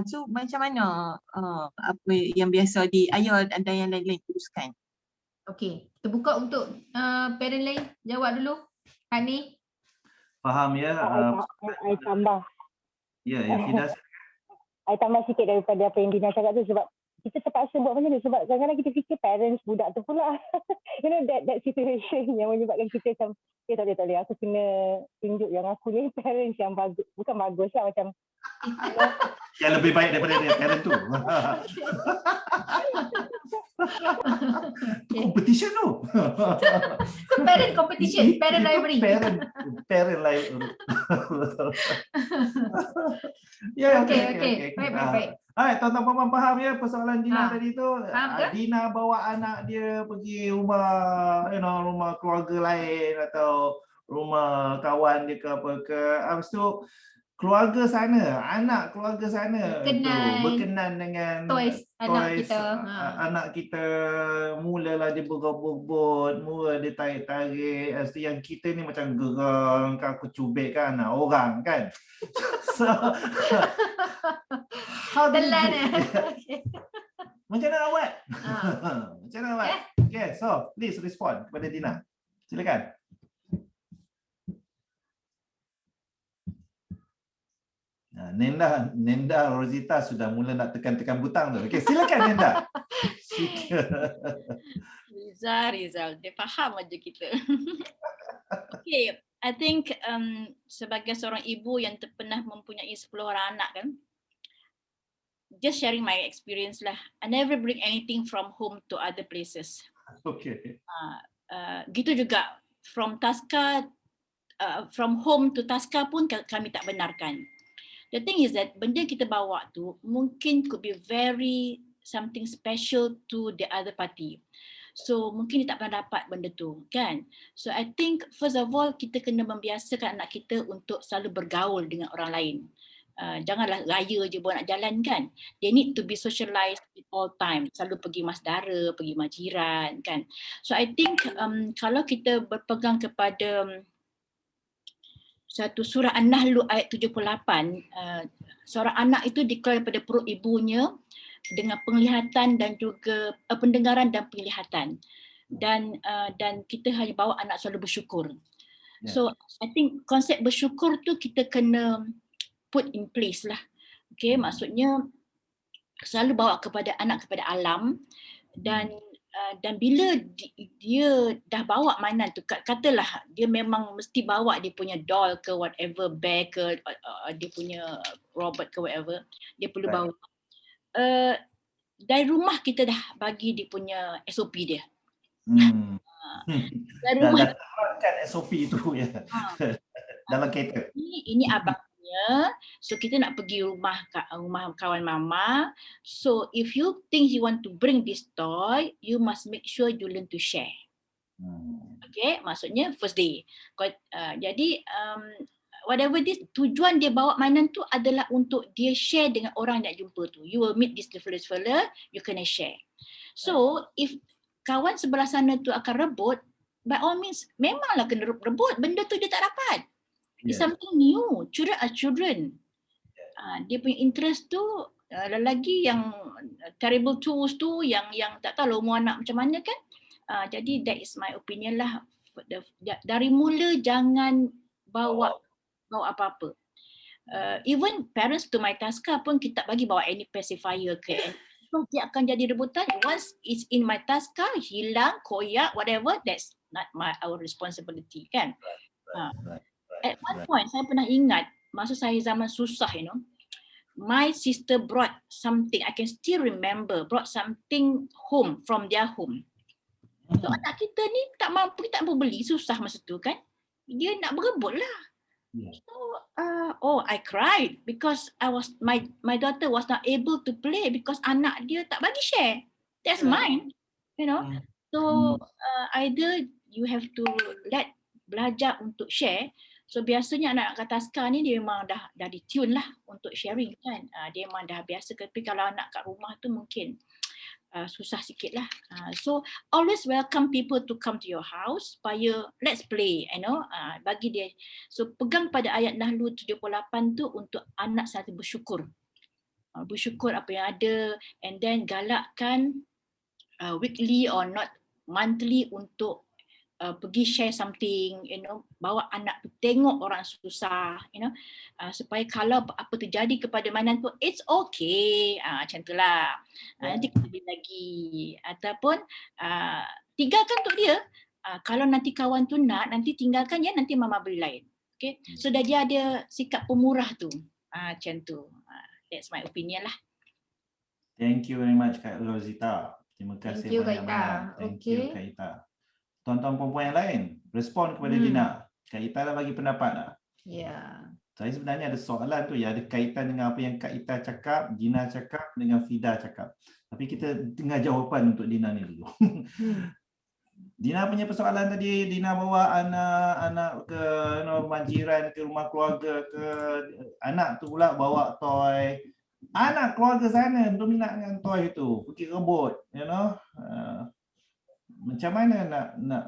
so macam mana apa yang biasa ayah dan yang lain-lain teruskan. Okey, kita buka untuk parent lain jawab dulu. Hani. Faham ya. I tambah. Ya, Fidah. I tambah sikit daripada apa yang Dina cakap tu, sebab kita terpaksa buat macam tu sebab kadang-kadang kita fikir parents budak tu pula. You know, that situation yang menyebabkan kita macam tak boleh, aku kena tunjuk yang aku ni parents yang bagus, bukan bagus lah, macam yang lebih baik daripada dia parent tu. Competition tu. Parent competition, parent rivalry. Parent rivalry. Ya, okey. Baik. Hai, tuan-tuan puan faham ya persoalan Dina tadi tu. Faham ke? Dina bawa anak dia pergi rumah, rumah keluarga lain atau rumah kawan dia ke apa ke. Habis tu keluarga sana, anak keluarga sana berkenan dengan toys anak kita. Mulalah dia berebut, mula dia tarik-tarik. Habis tu yang kita ni macam gerang, aku cubit kan anak orang kan. So, telan macam mana nak buat? Macam mana nak buat? Okay, so please respond kepada Dina. Silakan. Nenda Rosita sudah mula nak tekan-tekan butang tu. Okay, silakan Nenda. Rizal, dia faham aja kita. Okay, I think sebagai seorang ibu yang pernah mempunyai 10 orang anak kan, just sharing my experience lah. I never bring anything from home to other places. Okay. Gitu juga from Tasca, from home to Tasca pun kami tak benarkan. The thing is that benda kita bawa tu mungkin could be very something special to the other party. So mungkin dia tak pernah dapat benda tu kan. So I think first of all kita kena membiasakan anak kita untuk selalu bergaul dengan orang lain. Janganlah raya je buat nak jalan kan. They need to be socialized at all time. Selalu pergi masdara, pergi majiran kan. So I think kalau kita berpegang kepada satu surah An-Nahl ayat 78, seorang anak itu dikeluarkan daripada perut ibunya dengan penglihatan dan juga pendengaran dan penglihatan, dan kita hanya bawa anak selalu bersyukur. So I think konsep bersyukur tu kita kena put in place lah. Okay, maksudnya selalu bawa kepada anak, kepada alam, dan bila dia dah bawa mainan tu, katalah dia memang mesti bawa dia punya doll ke whatever, bear ke dia punya robot ke whatever, dia perlu bawa. Dari rumah kita dah bagi dia punya SOP dia. Dari rumah kan SOP itu ya. Dalam kereta. Ini abang. So kita nak pergi rumah kawan mama. So if you think you want to bring this toy, you must make sure you learn to share. Okay, maksudnya first day. Jadi whatever this, tujuan dia bawa mainan tu adalah untuk dia share dengan orang yang nak jumpa tu. You will meet this fella, you kena share. So if kawan sebelah sana tu akan rebut, by all means memanglah kena rebut, benda tu dia tak dapat. It's something new. Children are children. Dia punya interest tu lagi yang terrible tools tu yang tak tahu umur anak macam mana kan. Jadi that is my opinion lah. Dari mula jangan bawa apa-apa. Even parents to my Tasca pun kita tak bagi bawa any pacifier ke. Dia akan jadi rebutan. Once it's in my Tasca, hilang, koyak, whatever, that's not our responsibility kan. At one point, saya pernah ingat masa saya zaman susah, my sister brought something, I can still remember, brought something home from their home. So anak kita ni tak mampu beli, susah masa tu kan. Dia nak berebut lah. So I cried because my daughter was not able to play because anak dia tak bagi share. That's mine, you know. So either you have to let belajar untuk share. So biasanya anak kat Taska ni dia memang dah ditune lah untuk sharing kan. Dia memang dah biasa, tapi kalau anak kat rumah tu mungkin susah sikit lah. So always welcome people to come to your house supaya let's play, you know, bagi dia. So pegang pada ayat Nahlu 78 tu untuk anak selalu bersyukur. Bersyukur apa yang ada, and then galakkan weekly or not monthly untuk pergi share something, you know, bawa anak tu tengok orang susah, you know, supaya kalau apa terjadi kepada mainan tu, it's okay, macam tu lah. Nanti kita beli lagi, ataupun tinggalkan untuk dia. Kalau nanti kawan tu nak, nanti tinggalkan ya, nanti mama beli lain. Okay, so dia ada sikap pemurah tu, macam tu. That's my opinion lah. Thank you very much Kak Rosita. Terima kasih Thank you, Kak Ita. banyak-banyak. Thank you Okay. Kak Ita. Tuan-tuan perempuan yang lain, respon kepada Dina. Kak Ita dah bagi pendapat dah. Ya. Saya sebenarnya ada soalan tu yang ada kaitan dengan apa yang Kak Ita cakap, Dina cakap dengan Fida cakap. Tapi kita dengar jawapan untuk Dina ni dulu. Dina punya persoalan tadi, Dina bawa anak-anak ke rumah jiran, ke rumah keluarga, ke anak tu pula bawa toy. Anak keluarga sana berminat dengan toy tu, pergi rebut, you know. Macam mana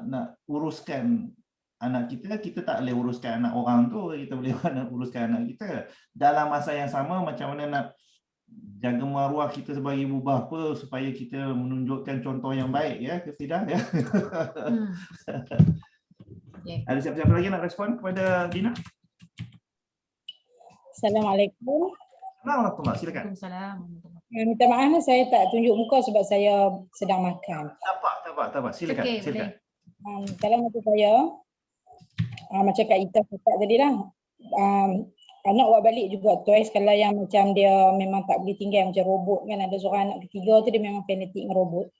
nak uruskan anak kita? Kita tak boleh uruskan anak orang tu, kita boleh uruskan anak kita. Dalam masa yang sama, macam mana nak jaga maruah kita sebagai ibu bapa supaya kita menunjukkan contoh yang baik ya ke Fida ya. Okay. Ada siapa-siapa lagi nak respon kepada Dina? Assalamualaikum. Assalamualaikum, silakan. Waalaikumsalam. Minta maaf saya tak tunjuk muka sebab saya sedang makan. Tak apa. Silakan. Okay, silakan. Kalau maksud saya, macam Kak Ita cakap tadi lah, anak buat balik juga toys kalau yang macam dia memang tak boleh tinggal macam robot kan. Ada seorang anak ketiga tu dia memang fanatik dengan robot.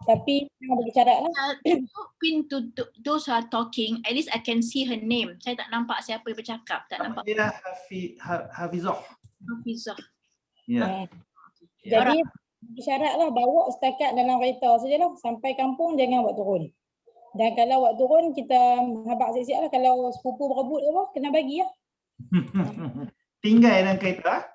Tapi jangan bagi cara lah. Pin to those who are talking, at least I can see her name. Saya tak nampak siapa yang bercakap. Tak nampak. Dia Hafizah. Hafizah. Ya. Jadi syarat lah bawa setakat dalam kereta sajalah, sampai kampung jangan buat turun. Dan kalau buat turun kita habaq siap-siap lah, kalau sepupu berebut apa kena bagi lah. Tinggal dalam kereta.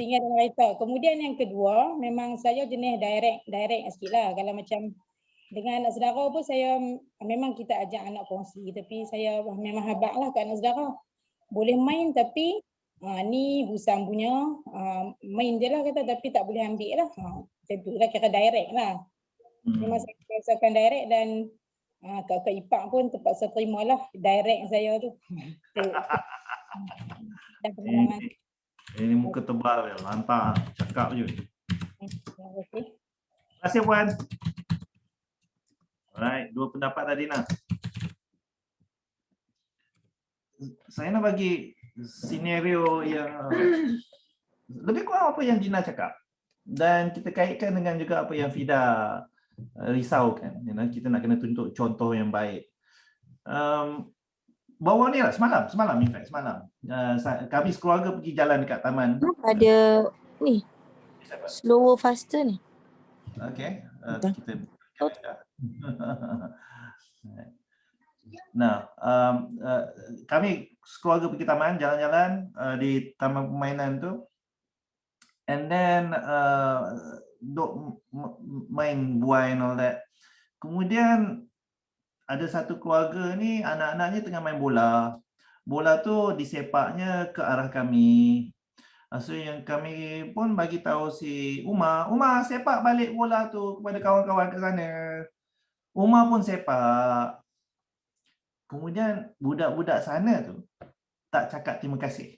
Tinggal dalam kereta. Kemudian yang kedua, memang saya jenis direct sikit lah. Kalau macam dengan anak saudara pun saya memang kita ajak anak kongsi, tapi saya memang habaq lah ke anak saudara. Boleh main tapi ni busang punya, main je lah kata, tapi tak boleh ambil lah. Macam tu lah, kira direct lah. Memang saya biasakan direct dan kakak ipar pun terpaksa terima lah direct saya tu. Dan pengalaman. Ini muka tebal ya, lantar, cakap je. Terima kasih Puan. Alright, dua pendapat tadi nak. Saya nak bagi senario yang lebih kurang apa yang Dina cakap, dan kita kaitkan dengan juga apa yang Fida risaukan. Kita nak kena tunjuk contoh yang baik. Bawa ni lah semalam in fact semalam kami sekeluarga pergi jalan dekat taman. Ada ni slower faster ni. Okay, kita nah, kami sekeluarga pergi taman, jalan-jalan di taman permainan tu, and then main buai and all that. Kemudian ada satu keluarga ni, anak-anaknya tengah main bola. Bola tu disepaknya ke arah kami. So yang kami pun bagi tahu si Umar sepak balik bola tu kepada kawan-kawan ke sana. Umar pun sepak. Kemudian budak-budak sana tu tak cakap terima kasih.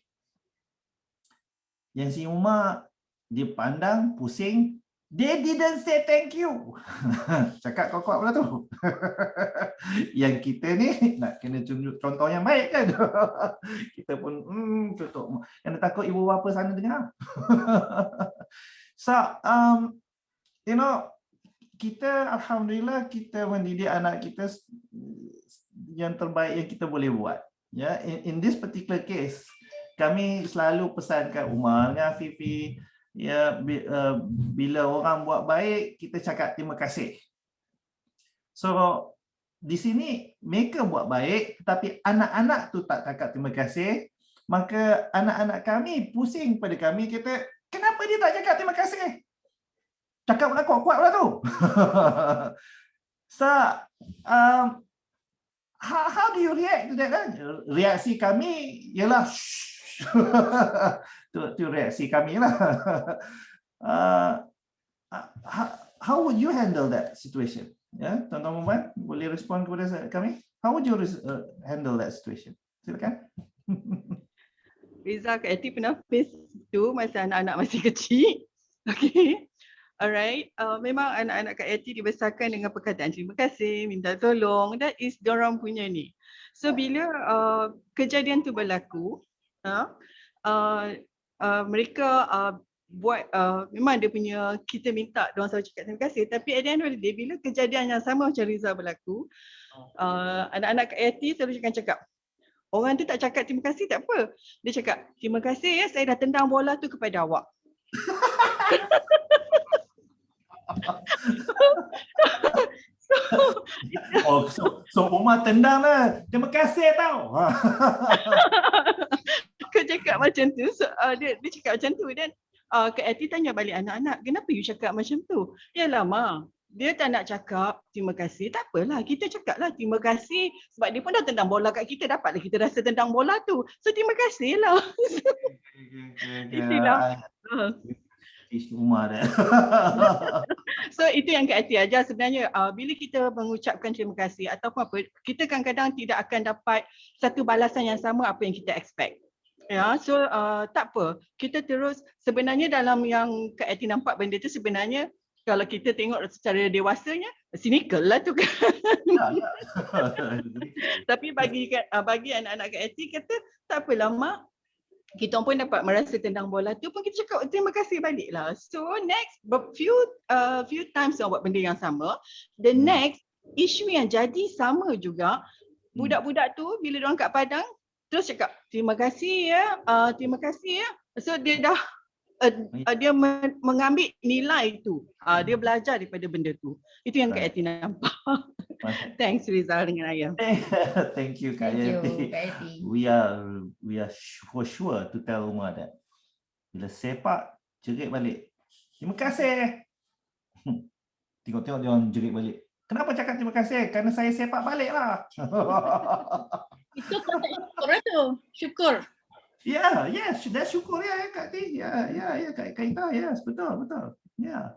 Yang si Umar, dia pandang, pusing, they didn't say thank you. Cakap kokok pula tu. Yang kita ni nak kena tunjuk contoh yang baik kan. Kita pun tutup. Yang takut ibu bapa sana dengar. So, you know, kita alhamdulillah kita mendidik anak kita yang terbaik yang kita boleh buat. Ya, in this particular case, kami selalu pesankan Umar dengan Fifi, ya, bila orang buat baik, kita cakap terima kasih. So di sini mereka buat baik, tetapi anak-anak tu tak cakap terima kasih, maka anak-anak kami pusing pada kami, kata kenapa dia tak cakap terima kasih? Cakaplah kuat-kuatlah tu. So how do you react to that? Kan? Reaksi kami ialah tu reaksi kami lah. How would you handle that situation? Ya, Tuan-Tuan Muhammad, boleh respon kepada kami? How would you handle that situation? Silakan. Riza, Kak Eti pernah face tu masa anak-anak masih kecil. Okay. Alright, memang anak-anak Kak Eti dibesarkan dengan perkataan terima kasih, minta tolong. That is dorang punya ni. So bila kejadian tu berlaku, mereka buat memang dia punya, kita minta dorang selalu cakap terima kasih, tapi at the end of the day bila kejadian yang sama macam Riza berlaku, anak-anak Kak Eti selalu cakap, orang tu tak cakap terima kasih tak apa. Dia cakap, terima kasih ya saya dah tendang bola tu kepada awak. So Umar tendang lah. Terima kasih tau. Kau cakap macam tu, so, dia cakap macam tu dan Kak Eti tanya balik anak-anak, kenapa you cakap macam tu? Yalah Ma, dia tak nak cakap terima kasih, tak apalah, kita cakaplah terima kasih sebab dia pun dah tendang bola kat kita, dapatlah kita rasa tendang bola tu. So terima kasih lah. Itulah. Umar dah. So itu yang Kak Eti ajar sebenarnya, bila kita mengucapkan terima kasih ataupun apa, kita kadang-kadang tidak akan dapat satu balasan yang sama apa yang kita expect. Ya, so tak apa. Kita terus sebenarnya dalam yang Kak Eti nampak benda tu sebenarnya kalau kita tengok secara dewasanya cynical lah tu kan. Tapi bagi anak-anak Kak Eti kata tak apalah Mak, kita pun dapat merasa tendang bola tu pun kita cakap terima kasih balik lah. So next few times orang buat benda yang sama. The next isu yang jadi sama juga, budak-budak tu bila diorang kat padang terus cakap terima kasih ya, terima kasih ya. So dia dah dia mengambil nilai tu. Dia belajar daripada benda tu. Itu yang Kak Eti nampak. Thanks Rizal dengan Ayah. Thank you Kak Eti. We are for sure to tell Umar that bila sepak jerit balik, terima kasih. Tengok-tengok dia orang jerit balik. Kenapa cakap terima kasih? Kerana saya sepak balik lah. Itu kata syukur lah tu. Syukur. Yeah, that's syukur ya Kak Eti. Ya Kak Ita, yes, betul. Yeah.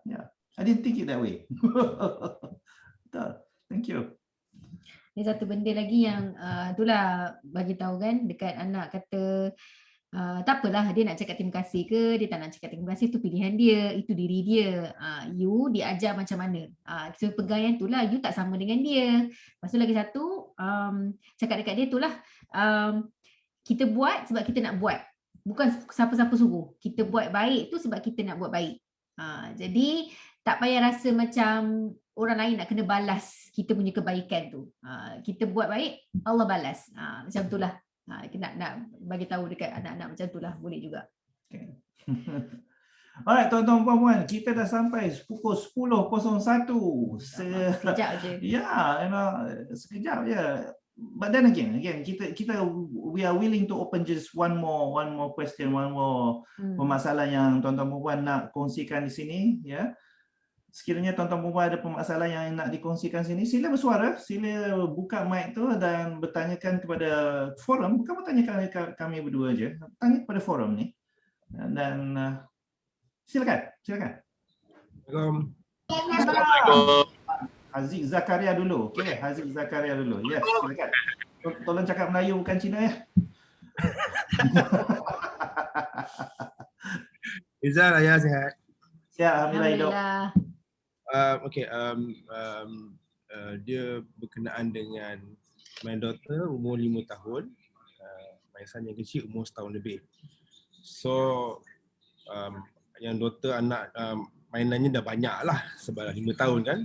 I didn't think it that way. Betul. Thank you. Ni satu benda lagi yang itulah bagi tahu kan dekat anak kata tak apalah dia nak cakap terima kasih ke dia tak nak cakap terima kasih, itu pilihan dia, itu diri dia. You diajar macam mana. So pegawai tu lah you tak sama dengan dia. Lepas tu lagi satu cakap dekat dia tu lah kita buat sebab kita nak buat. Bukan siapa-siapa suruh. Kita buat baik tu sebab kita nak buat baik. Jadi tak payah rasa macam orang lain nak kena balas kita punya kebaikan tu. Kita buat baik, Allah balas. Macam itulah. Nak bagi tahu dekat anak-anak macam itulah, boleh juga. Okay. Alright, tuan-tuan dan puan-puan, kita dah sampai pukul 10.01. Sekejap je. Ya, sekejap je. But then again, kita we are willing to open just one more question, one more permasalahan yang tuan-tuan dan puan nak kongsikan di sini, ya. Sekiranya tuan-tuan puan ada permasalahan yang nak dikongsikan sini, sila bersuara, sila buka mic tu dan bertanyakan kepada forum, bukan bertanyakan kami berdua je, tanya kepada forum ni. Dan silakan. Assalamualaikum. Haziq Zakaria dulu. Okey, Haziq Zakaria dulu. Yes, silakan. Tolong cakap Melayu bukan Cina ya. Rizal, Ayah sihat? Sihat, alhamdulillah hidup. Okay, dia berkenaan dengan my daughter umur 5 tahun, my son yang kecil umur setahun lebih. So yang daughter anak mainannya dah banyak lah sebab 5 tahun kan,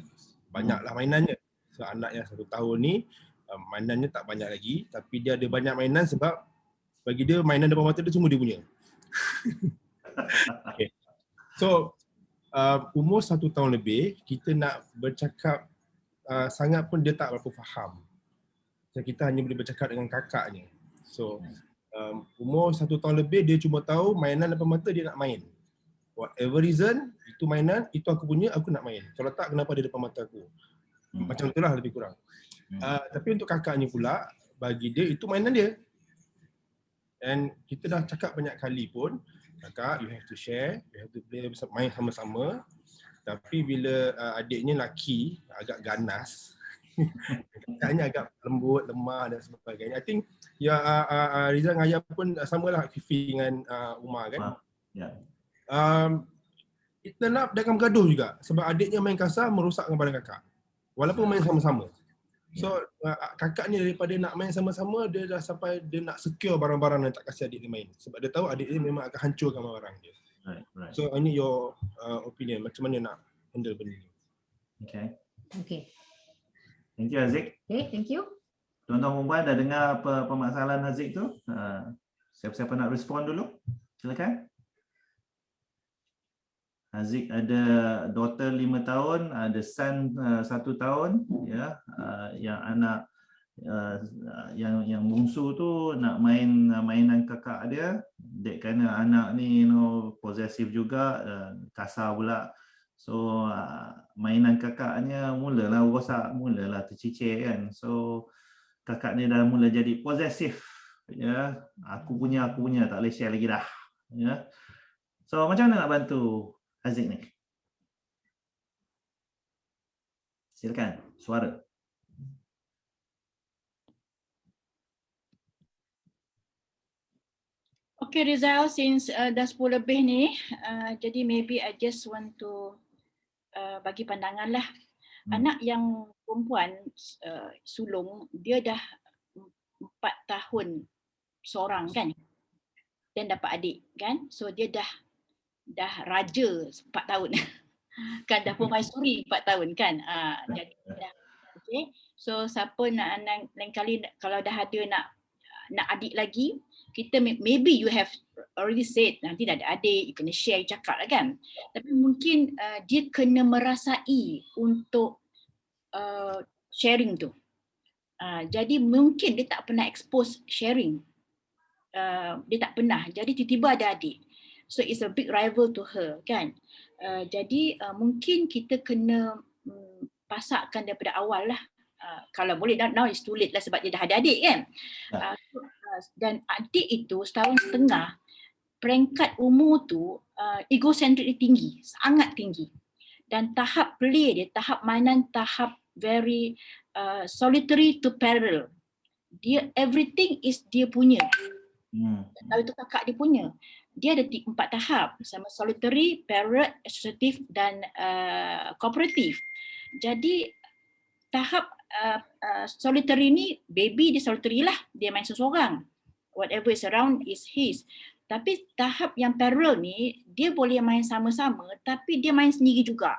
banyaklah mainannya. So anak yang 1 tahun ni mainannya tak banyak lagi, tapi dia ada banyak mainan sebab bagi dia mainan depan mata dia semua dia punya. Okay. So umur 1 tahun lebih kita nak bercakap sangat pun dia tak berapa faham. So, kita hanya boleh bercakap dengan kakaknya. So umur 1 tahun lebih dia cuma tahu mainan depan mata dia nak main. Whatever reason, itu mainan, itu aku punya, aku nak main. Kalau tak, kenapa dia depan mata aku? Macam itulah lebih kurang. Tapi untuk kakaknya pula, bagi dia itu mainan dia. And kita dah cakap banyak kali pun, kakak, you have to share, you have to play, main sama-sama. Tapi bila adiknya lelaki agak ganas, kakaknya agak lembut, lemah dan sebagainya. I think ya Rizal dengan Ayah pun samalah Fifi dengan Umar kan. Kita nak dalam gaduh juga sebab adiknya main kasar merosakkan badan kakak. Walaupun main sama-sama. So kakak ni daripada nak main sama-sama, dia dah sampai dia nak secure barang-barang dan tak kasih adik dia main. Sebab dia tahu adik dia memang akan hancurkan barang dia. Right. So I need your opinion, macam mana nak handle benda ni. Okay. Thank you Haziq. Okay, thank you. Tuan-tuan perempuan dah dengar apa permasalahan Haziq tu? Siapa-siapa nak respon dulu? Silakan. Haziq ada daughter 5 tahun, ada son 1 tahun, ya. Yang anak yang bungsu tu nak main mainan kakak dia. Dek kerana anak ni possessive juga, kasar pula. So mainan kakaknya mulalah rosak, mulalah tercicir kan. So kakak ni dah mula jadi possessive, ya. Aku punya, tak boleh share lagi dah, ya. So macam mana nak bantu Haziq ni? Silakan, suara. Okay Rizal, since dah 10 lebih ni, jadi maybe I just want to bagi pandangan lah. Anak yang perempuan sulung, dia dah 4 tahun seorang kan, dan dapat adik kan, so dia dah raja 4 tahun kan, dah permaisuri 4 tahun kan. Jadi dah okay. So siapa nak lain kali kalau dah ada nak adik lagi, kita maybe you have already said nanti dah ada adik, you kena share, you cakap lah kan. Tapi mungkin dia kena merasai untuk sharing tu. Jadi mungkin dia tak pernah expose sharing. Dia tak pernah. Jadi tiba-tiba ada adik. So it's a big rival to her kan. Jadi mungkin kita kena pasakkan daripada awal lah. Kalau boleh, now it's too late lah sebab dia dah ada adik kan. Dan adik itu setahun setengah, peringkat umur tu egocentric dia tinggi, sangat tinggi. Dan tahap play dia, tahap mainan, tahap very solitary to parallel. Dia everything is dia punya. Kalau itu kakak dia punya. Dia ada 4 tahap, sama solitary, parallel, associative dan cooperative. Jadi tahap solitary ni, baby dia solitary lah, dia main seseorang. Whatever is around is his. Tapi tahap yang parallel ni, dia boleh main sama-sama tapi dia main sendiri juga.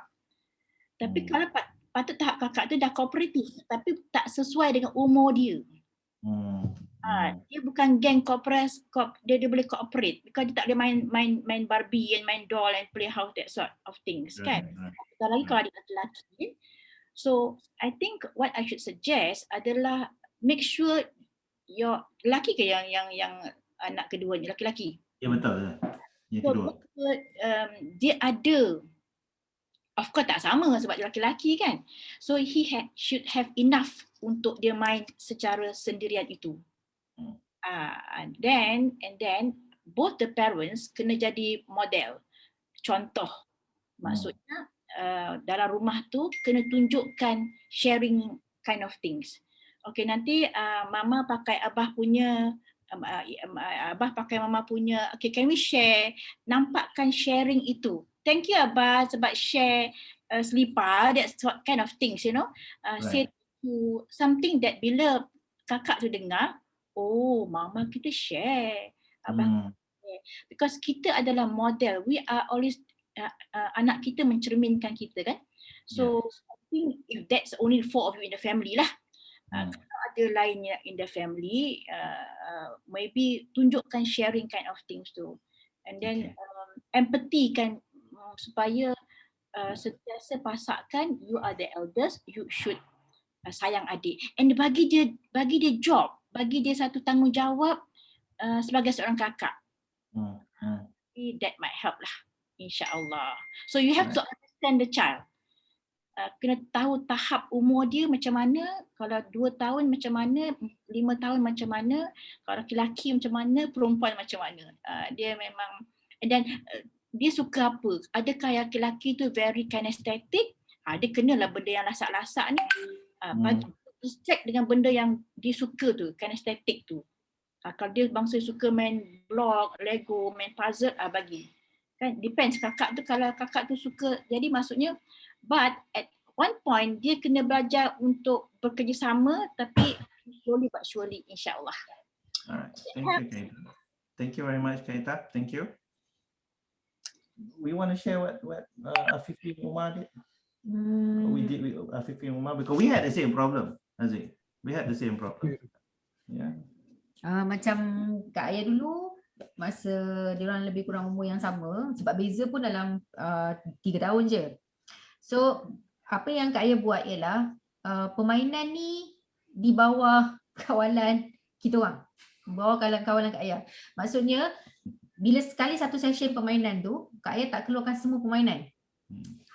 Tapi kalau patut tahap kakak tu dah kooperatif tapi tak sesuai dengan umur dia. Dia bukan geng dia boleh cooperate because dia tak boleh main Barbie and main doll and play house, that sort of things kan. Sekali lagi kalau dia lelaki. So I think what I should suggest adalah make sure your lelaki ke yang anak keduanya, laki-laki. Ya betul. Yang kedua. Dia ada, of course tak sama sebab dia laki-laki kan. So he should have enough untuk dia main secara sendirian itu. And then both the parents kena jadi model, contoh. Maksudnya dalam rumah tu kena tunjukkan sharing kind of things. Okay, nanti mama pakai abah punya, abah pakai mama punya. Okay, can we share? Nampakkan sharing itu. Thank you abah sebab share selipar, that kind of things, you know. Say to something that bila kakak tu dengar, oh mama kita share, abah share. Because kita adalah model. We are always anak kita mencerminkan kita kan. So I think if that's only 4 of you in the family lah, Kalau ada lainnya in the family, maybe tunjukkan sharing kind of things tu. And then empathy kan, supaya sentiasa pasakkan you are the eldest, you should sayang adik. And bagi dia job, bagi dia satu tanggungjawab sebagai seorang kakak. That might help lah, insya-Allah. So you have to understand the child. Kena tahu tahap umur dia macam mana, kalau 2 tahun macam mana, 5 tahun macam mana, kalau lelaki macam mana, perempuan macam mana. Dia memang, and then dia suka apa? Adakah yang lelaki tu very kinesthetic? Dia kenalah benda yang lasak-lasak ni. Bagi distract dengan benda yang dia suka tu, kinesthetic tu. Kalau dia bangsa suka main block, Lego, main puzzle, bagi. Kan depends kakak tu, kalau kakak tu suka, jadi maksudnya, but at one point dia kena belajar untuk bekerjasama, tapi slowly but surely, insyaAllah. Alright, thank you, Kaita. Thank you very much, Kaita. Thank you. We want to share what Afifi and Umar did. We did with Afifi and Umar because we had the same problem, Aziz. We had the same problem. Yeah. Macam Kak Ayah dulu, masa diorang lebih kurang umur yang sama, sebab beza pun dalam 3 tahun je. So apa yang Kak Ayah buat ialah permainan ni di bawah kawalan kita orang, bawah kawalan Kak Ayah. Maksudnya bila sekali satu session permainan tu, Kak Ayah tak keluarkan semua permainan,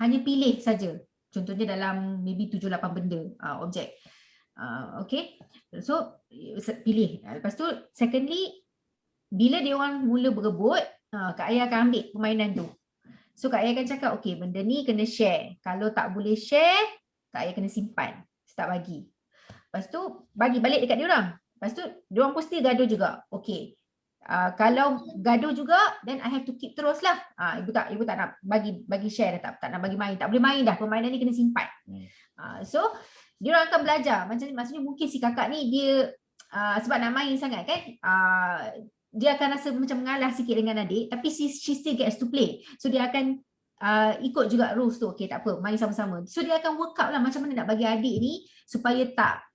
hanya pilih saja. Contohnya dalam maybe 7-8 benda, objek. Okay, so pilih. Lepas tu secondly, bila dia orang mula berebut, Kak Ayah akan ambil permainan tu. So Kak Ayah akan cakap, okay, benda ni kena share. Kalau tak boleh share, Kak Ayah kena simpan, tak bagi. Lepas tu bagi balik dekat dia orang. Lepas tu dia orang pasti gaduh juga. Okay, kalau gaduh juga, then I have to keep terus lah. Ibu tak nak bagi share dah, tak nak bagi main. Tak boleh main dah, permainan ni kena simpan. So dia orang akan belajar. Maksudnya mungkin si kakak ni dia sebab nak main sangat kan, dia akan rasa macam mengalah sikit dengan adik, tapi she still gets to play. So dia akan ikut juga rules tu. Okay, tak apa, main sama-sama. So dia akan work out lah macam mana nak bagi adik ni supaya tak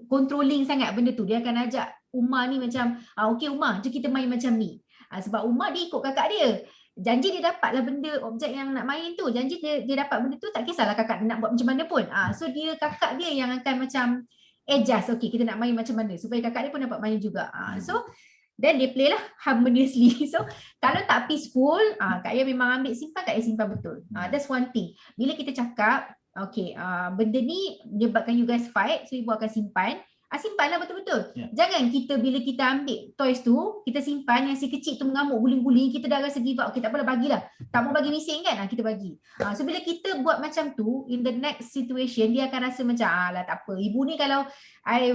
controlling sangat benda tu. Dia akan ajak Umar ni macam, okay Umar, jom kita main macam ni. Sebab Umar dia ikut kakak dia. Janji dia dapatlah benda, objek yang nak main tu. Janji dia dapat benda tu, tak kisahlah kakak nak buat macam mana pun. So kakak dia yang akan macam adjust, okay kita nak main macam mana supaya kakak dia pun dapat main juga. So then dia play lah harmoniously. So kalau tak peaceful, Kak Ayah memang ambil simpan, Kak Ayah simpan betul. That's one thing. Bila kita cakap, okay, benda ni menyebabkan you guys fight, so ibu akan simpan. Simpanlah betul-betul. Jangan kita bila kita ambil toys tu, kita simpan, yang si kecil tu mengamuk, guling-guling, kita dah rasa give up. Okay, tak apalah, bagilah. Tak mau bagi bising kan, kita bagi. So bila kita buat macam tu, in the next situation, dia akan rasa macam, lah tak apa. Ibu ni kalau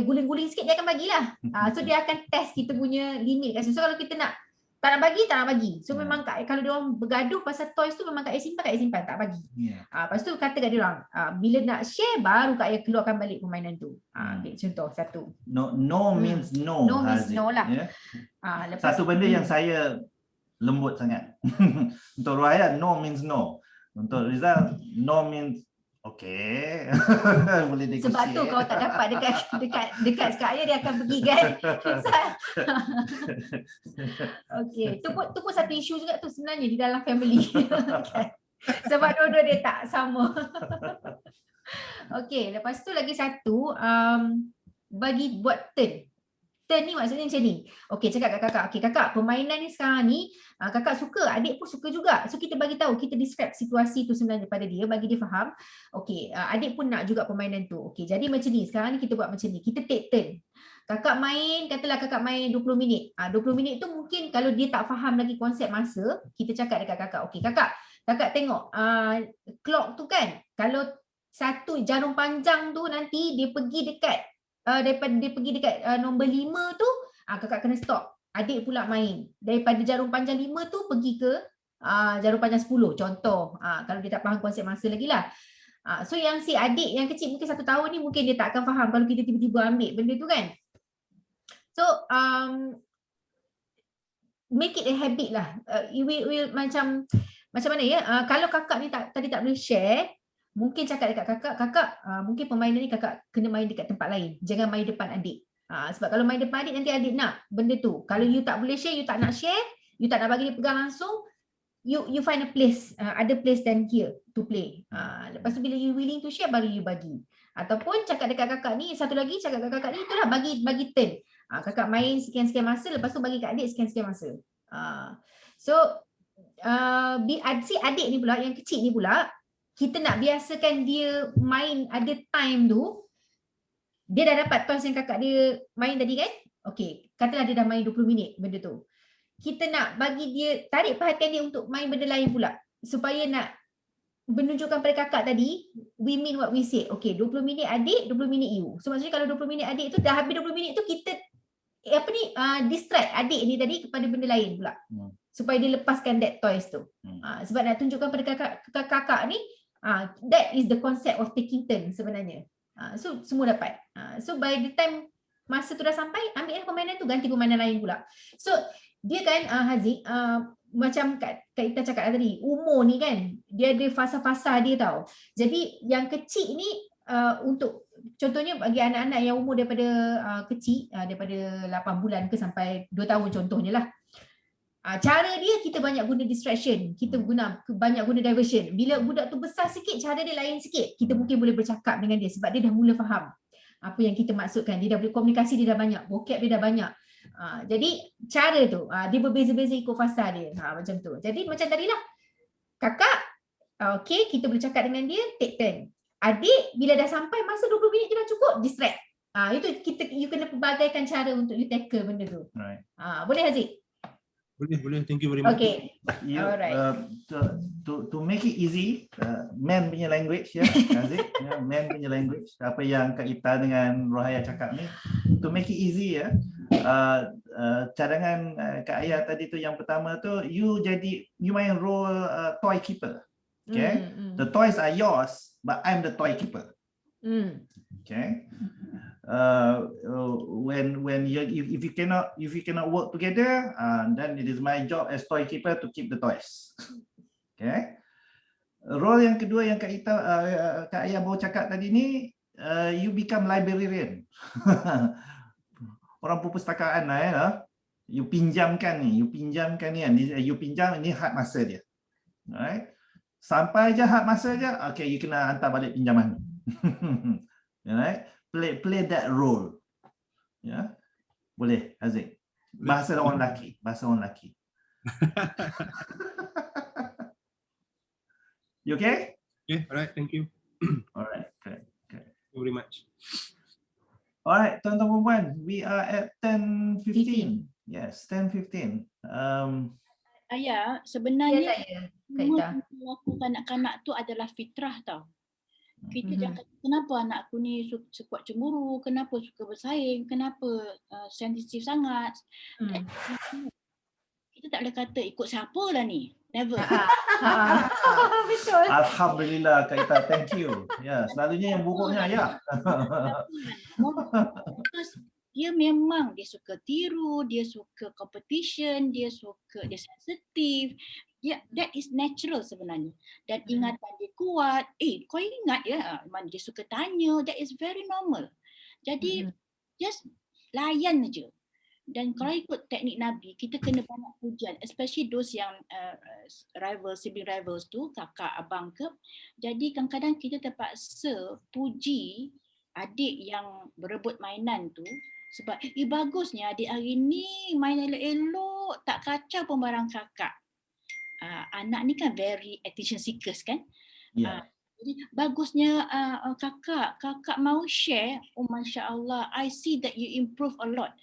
guling-guling sikit, dia akan bagilah. So dia akan test kita punya limit kat situ. So kalau kita tak nak bagi. So memang kalau dia orang bergaduh pasal toys tu, memang Kak Ayah simpan, tak bagi. Lepas tu kata kat dia orang, bila nak share, baru Kak Ayah keluarkan balik permainan tu. Okay, contoh satu. No means no. No means no lah. Satu benda yang saya lembut sangat. Untuk Ruhaya, no means no. Untuk Rizal, no means okay. Boleh negosiasi. Sebab tu kalau tak dapat dekat Kak Ayah, dia akan pergi kan. Okay, tu pun satu isu juga tu sebenarnya di dalam family. Sebab dua-dua dia tak sama. Okay, lepas tu lagi satu, bagi buat turn. Turn ni maksudnya macam ni. Okay, cakap kat kakak. Okay, kakak, permainan ni sekarang ni, kakak suka, adik pun suka juga. So kita bagi tahu, kita describe situasi tu sebenarnya pada dia, bagi dia faham. Okay, adik pun nak juga permainan tu. Okay, jadi macam ni, sekarang ni kita buat macam ni. Kita take turn. Kakak main, katalah kakak main 20 minit. 20 minit tu mungkin kalau dia tak faham lagi konsep masa, kita cakap dekat kakak. Okay, kakak tengok, clock tu kan, kalau satu jarum panjang tu nanti dia pergi dekat daripada dia pergi dekat nombor 5 tu, kakak kena stop. Adik pula main. Daripada jarum panjang 5 tu pergi ke jarum panjang 10. Contoh, kalau dia tak faham konsep masa lagi lah. So yang si adik yang kecil mungkin 1 tahun ni mungkin dia tak akan faham kalau kita tiba-tiba ambil benda tu kan. So make it a habit lah. Will macam mana ya, kalau kakak ni tadi tak boleh share, mungkin cakap dekat kakak, kakak mungkin permainan ni kakak kena main dekat tempat lain. Jangan main depan adik. Sebab kalau main depan adik nanti adik nak benda tu. Kalau you tak boleh share, you tak nak share, you tak nak bagi dia pegang langsung, you find a place, other place than here to play. Lepas tu bila you willing to share baru you bagi. Ataupun cakap dekat kakak ni, satu lagi cakap dekat kakak ni itulah bagi turn. Kakak main sekian-sekian masa, lepas tu bagi kat adik sekian-sekian masa. So si adik ni pula, yang kecil ni pula, kita nak biasakan dia main ada time tu. Dia dah dapat toys yang kakak dia main tadi kan? Okay, katalah dia dah main 20 minit benda tu. Kita nak bagi dia, tarik perhatian dia untuk main benda lain pula. Supaya nak menunjukkan pada kakak tadi, we mean what we say. Okay, 20 minit adik, 20 minit you. So maksudnya kalau 20 minit adik tu, dah habis 20 minit tu kita distract adik ni tadi kepada benda lain pula. Supaya dia lepaskan that toys tu. Sebab nak tunjukkan pada kakak ni, that is the concept of taking turn sebenarnya. So semua dapat. So by the time masa tu dah sampai, ambil permainan tu, ganti permainan lain pula. So dia kan Haziq, macam Kak Ita cakap tadi, umur ni kan, dia ada fasa-fasa dia tau. Jadi yang kecil ni untuk contohnya bagi anak-anak yang umur daripada kecil, daripada 8 bulan ke sampai 2 tahun contohnya lah. Cara dia kita banyak guna distraction, kita banyak guna diversion. Bila budak tu besar sikit, cara dia lain sikit. Kita mungkin boleh bercakap dengan dia sebab dia dah mula faham apa yang kita maksudkan. Dia dah boleh komunikasi, dia dah banyak, vocab dia dah banyak. Jadi cara tu dia berbeza-beza ikut fasa dia. Macam tu. Jadi macam tadilah. Kakak, okay, kita boleh cakap dengan dia, take turn. Adik, bila dah sampai masa 20 minit je dah cukup, distract. Itu you kena pelbagaikan cara untuk you tackle benda tu. Right. Boleh Haziq? Boleh. Thank you very much. Okay. Alright. To make it easy, man punya language ya, Haziq, man punya language. Apa yang Kak Ita dengan Rohaya cakap ni, to make it easy ya. Cadangan Kak Ayah tadi tu yang pertama tu, you main role toy keeper. Okay? The toys are yours, but I'm the toy keeper. Okay? When if you cannot work together, then it is my job as toy keeper to keep the toys. Okay. Role yang kedua yang Kak Ayah baru cakap tadi ni, you become librarian. Orang perpustakaan lah ya. You pinjam ni, you pinjam ini hak masa dia. Alright. Sampai je hak masa je, okay, you kena hantar balik pinjaman. Alright. Play that role. Ya. Boleh Haziq. Bahasa orang lelaki, You okay? Okay, alright, thank you. Alright, okay. Thank you very much. Alright, tuan-tuan puan, we are at 10:15. Yes, 10:15. Ayah, sebenarnya Kak perilaku kanak-kanak tu adalah fitrah tau. Kita jangan, kenapa anak aku ni kuat cemburu, kenapa suka bersaing, kenapa sensitif sangat. Kita tak boleh kata ikut siapa lah ni. Never. Betul. Alhamdulillah Kak Ita, thank you. Ya, selalunya yang buruknya ya. Dia memang dia suka tiru, dia suka competition, dia sensitif. That is natural sebenarnya. Dan ingatan dia kuat. Kau ingat ya, dia suka tanya. That is very normal. Jadi just layan aja. Dan kalau ikut teknik Nabi, kita kena banyak pujian, especially those yang sibling rivals tu, kakak, abang ke. Jadi kadang-kadang kita terpaksa puji adik yang berebut mainan tu sebab bagusnya adik hari ni main elok-elok, tak kacau pun barang kakak. Anak ni kan very attention seekers kan. Jadi bagusnya kakak mau share. Oh Masya Allah, I see that you improve a lot.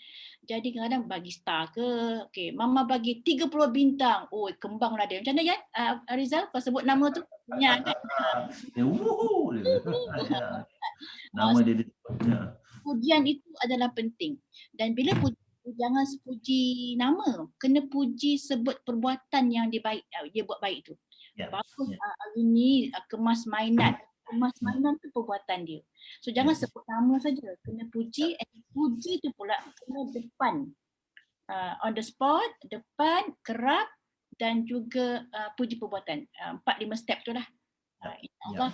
Jadi kadang-kadang bagi star ke, okay, mama bagi 30 bintang. Oh, kembang lah dia. Macam mana ya, Rizal? Kau sebut nama tu? Ya, kan? Nama dia disebutnya. Pujian itu adalah penting. Dan bila puji, jangan puji nama. Kena puji sebut perbuatan yang dia buat baik tu. Bagus hari ni kemas mainan. Kemas mainan tu perbuatan dia. So jangan sebut nama saja. Kena puji, puji tu pula kena depan. On the spot, depan, kerap dan juga puji perbuatan. 4-5 step tu lah. InsyaAllah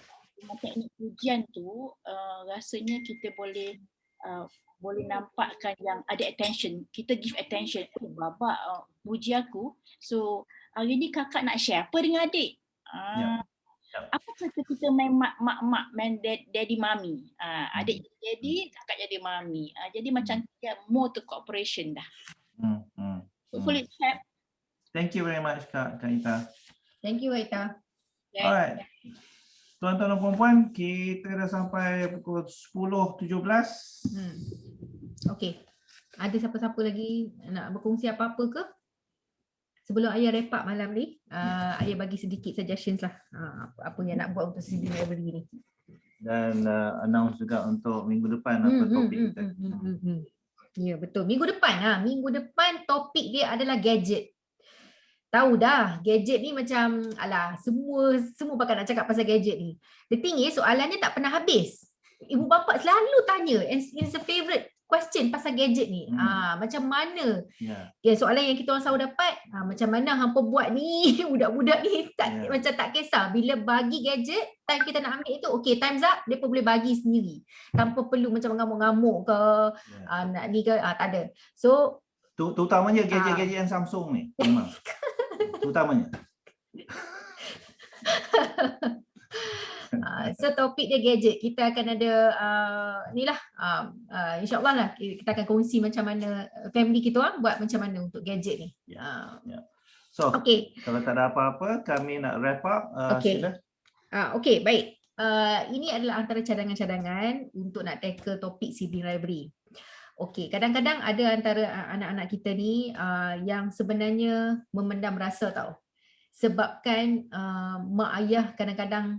teknik pujian tu rasanya kita boleh nampakkan yang ada attention. Kita give attention. Oh, babak puji aku. So hari ni kakak nak share apa dengan adik? Apa kata kita main mak, main daddy mami. Adik jadi daddy, kakak jadi mami. Jadi macam more to cooperation dah. Hopefully it help. Thank you very much Kak Ita. Thank you Ita. Alright. Tuan-tuan dan puan-puan, kita dah sampai pukul 10.17. Okey. Ada siapa-siapa lagi nak berkongsi apa-apa ke? Sebelum Ayah wrap up malam ni, Ayah bagi sedikit suggestions lah. Apa yang nak buat untuk CB Library ni. Dan announce juga untuk minggu depan apa topik kita. Ya, betul. Minggu depan topik dia adalah gadget. Tahu dah, gadget ni macam alah, semua bakal nak cakap pasal gadget ni. The thing is, soalannya tak pernah habis. Ibu bapa selalu tanya, and it's a favourite question pasal gadget ni. Macam mana? Soalan yang kita orang selalu dapat, macam mana hampa buat ni, budak-budak ni macam tak kisah. Bila bagi gadget, time kita nak ambil itu, okay, time's up, dia pun boleh bagi sendiri. Tanpa perlu macam mengamuk-ngamuk ke, nak ni ke, tak ada. So, terutamanya gadget-gadget yang Samsung ni. Memang. Terutamanya. So topik dia gadget. Kita akan ada insyaAllah lah kita akan kongsi macam mana family kita orang buat macam mana untuk gadget ni. So, kalau tak ada apa-apa, kami nak wrap up. Sila. Okay, baik. Ini adalah antara cadangan-cadangan untuk nak tackle topik CB Library. Okey, kadang-kadang ada antara anak-anak kita ni yang sebenarnya memendam rasa tau. Sebabkan mak ayah kadang-kadang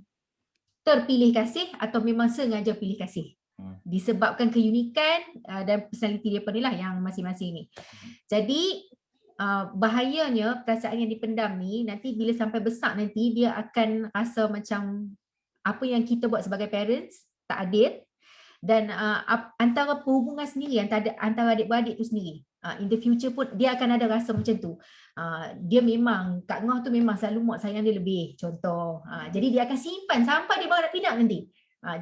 terpilih kasih atau memang sengaja pilih kasih. Disebabkan keunikan dan personality dia ni lah yang masing-masing ni. Jadi bahayanya perasaan yang dipendam ni nanti bila sampai besar nanti dia akan rasa macam apa yang kita buat sebagai parents tak adil. Dan antara perhubungan sendiri antara adik-beradik tu sendiri, in the future pun dia akan ada rasa macam tu. Dia memang, Kak Ngoh tu memang selalu mak sayang dia lebih, contoh. Jadi dia akan simpan sampai dia baru nak pindah nanti.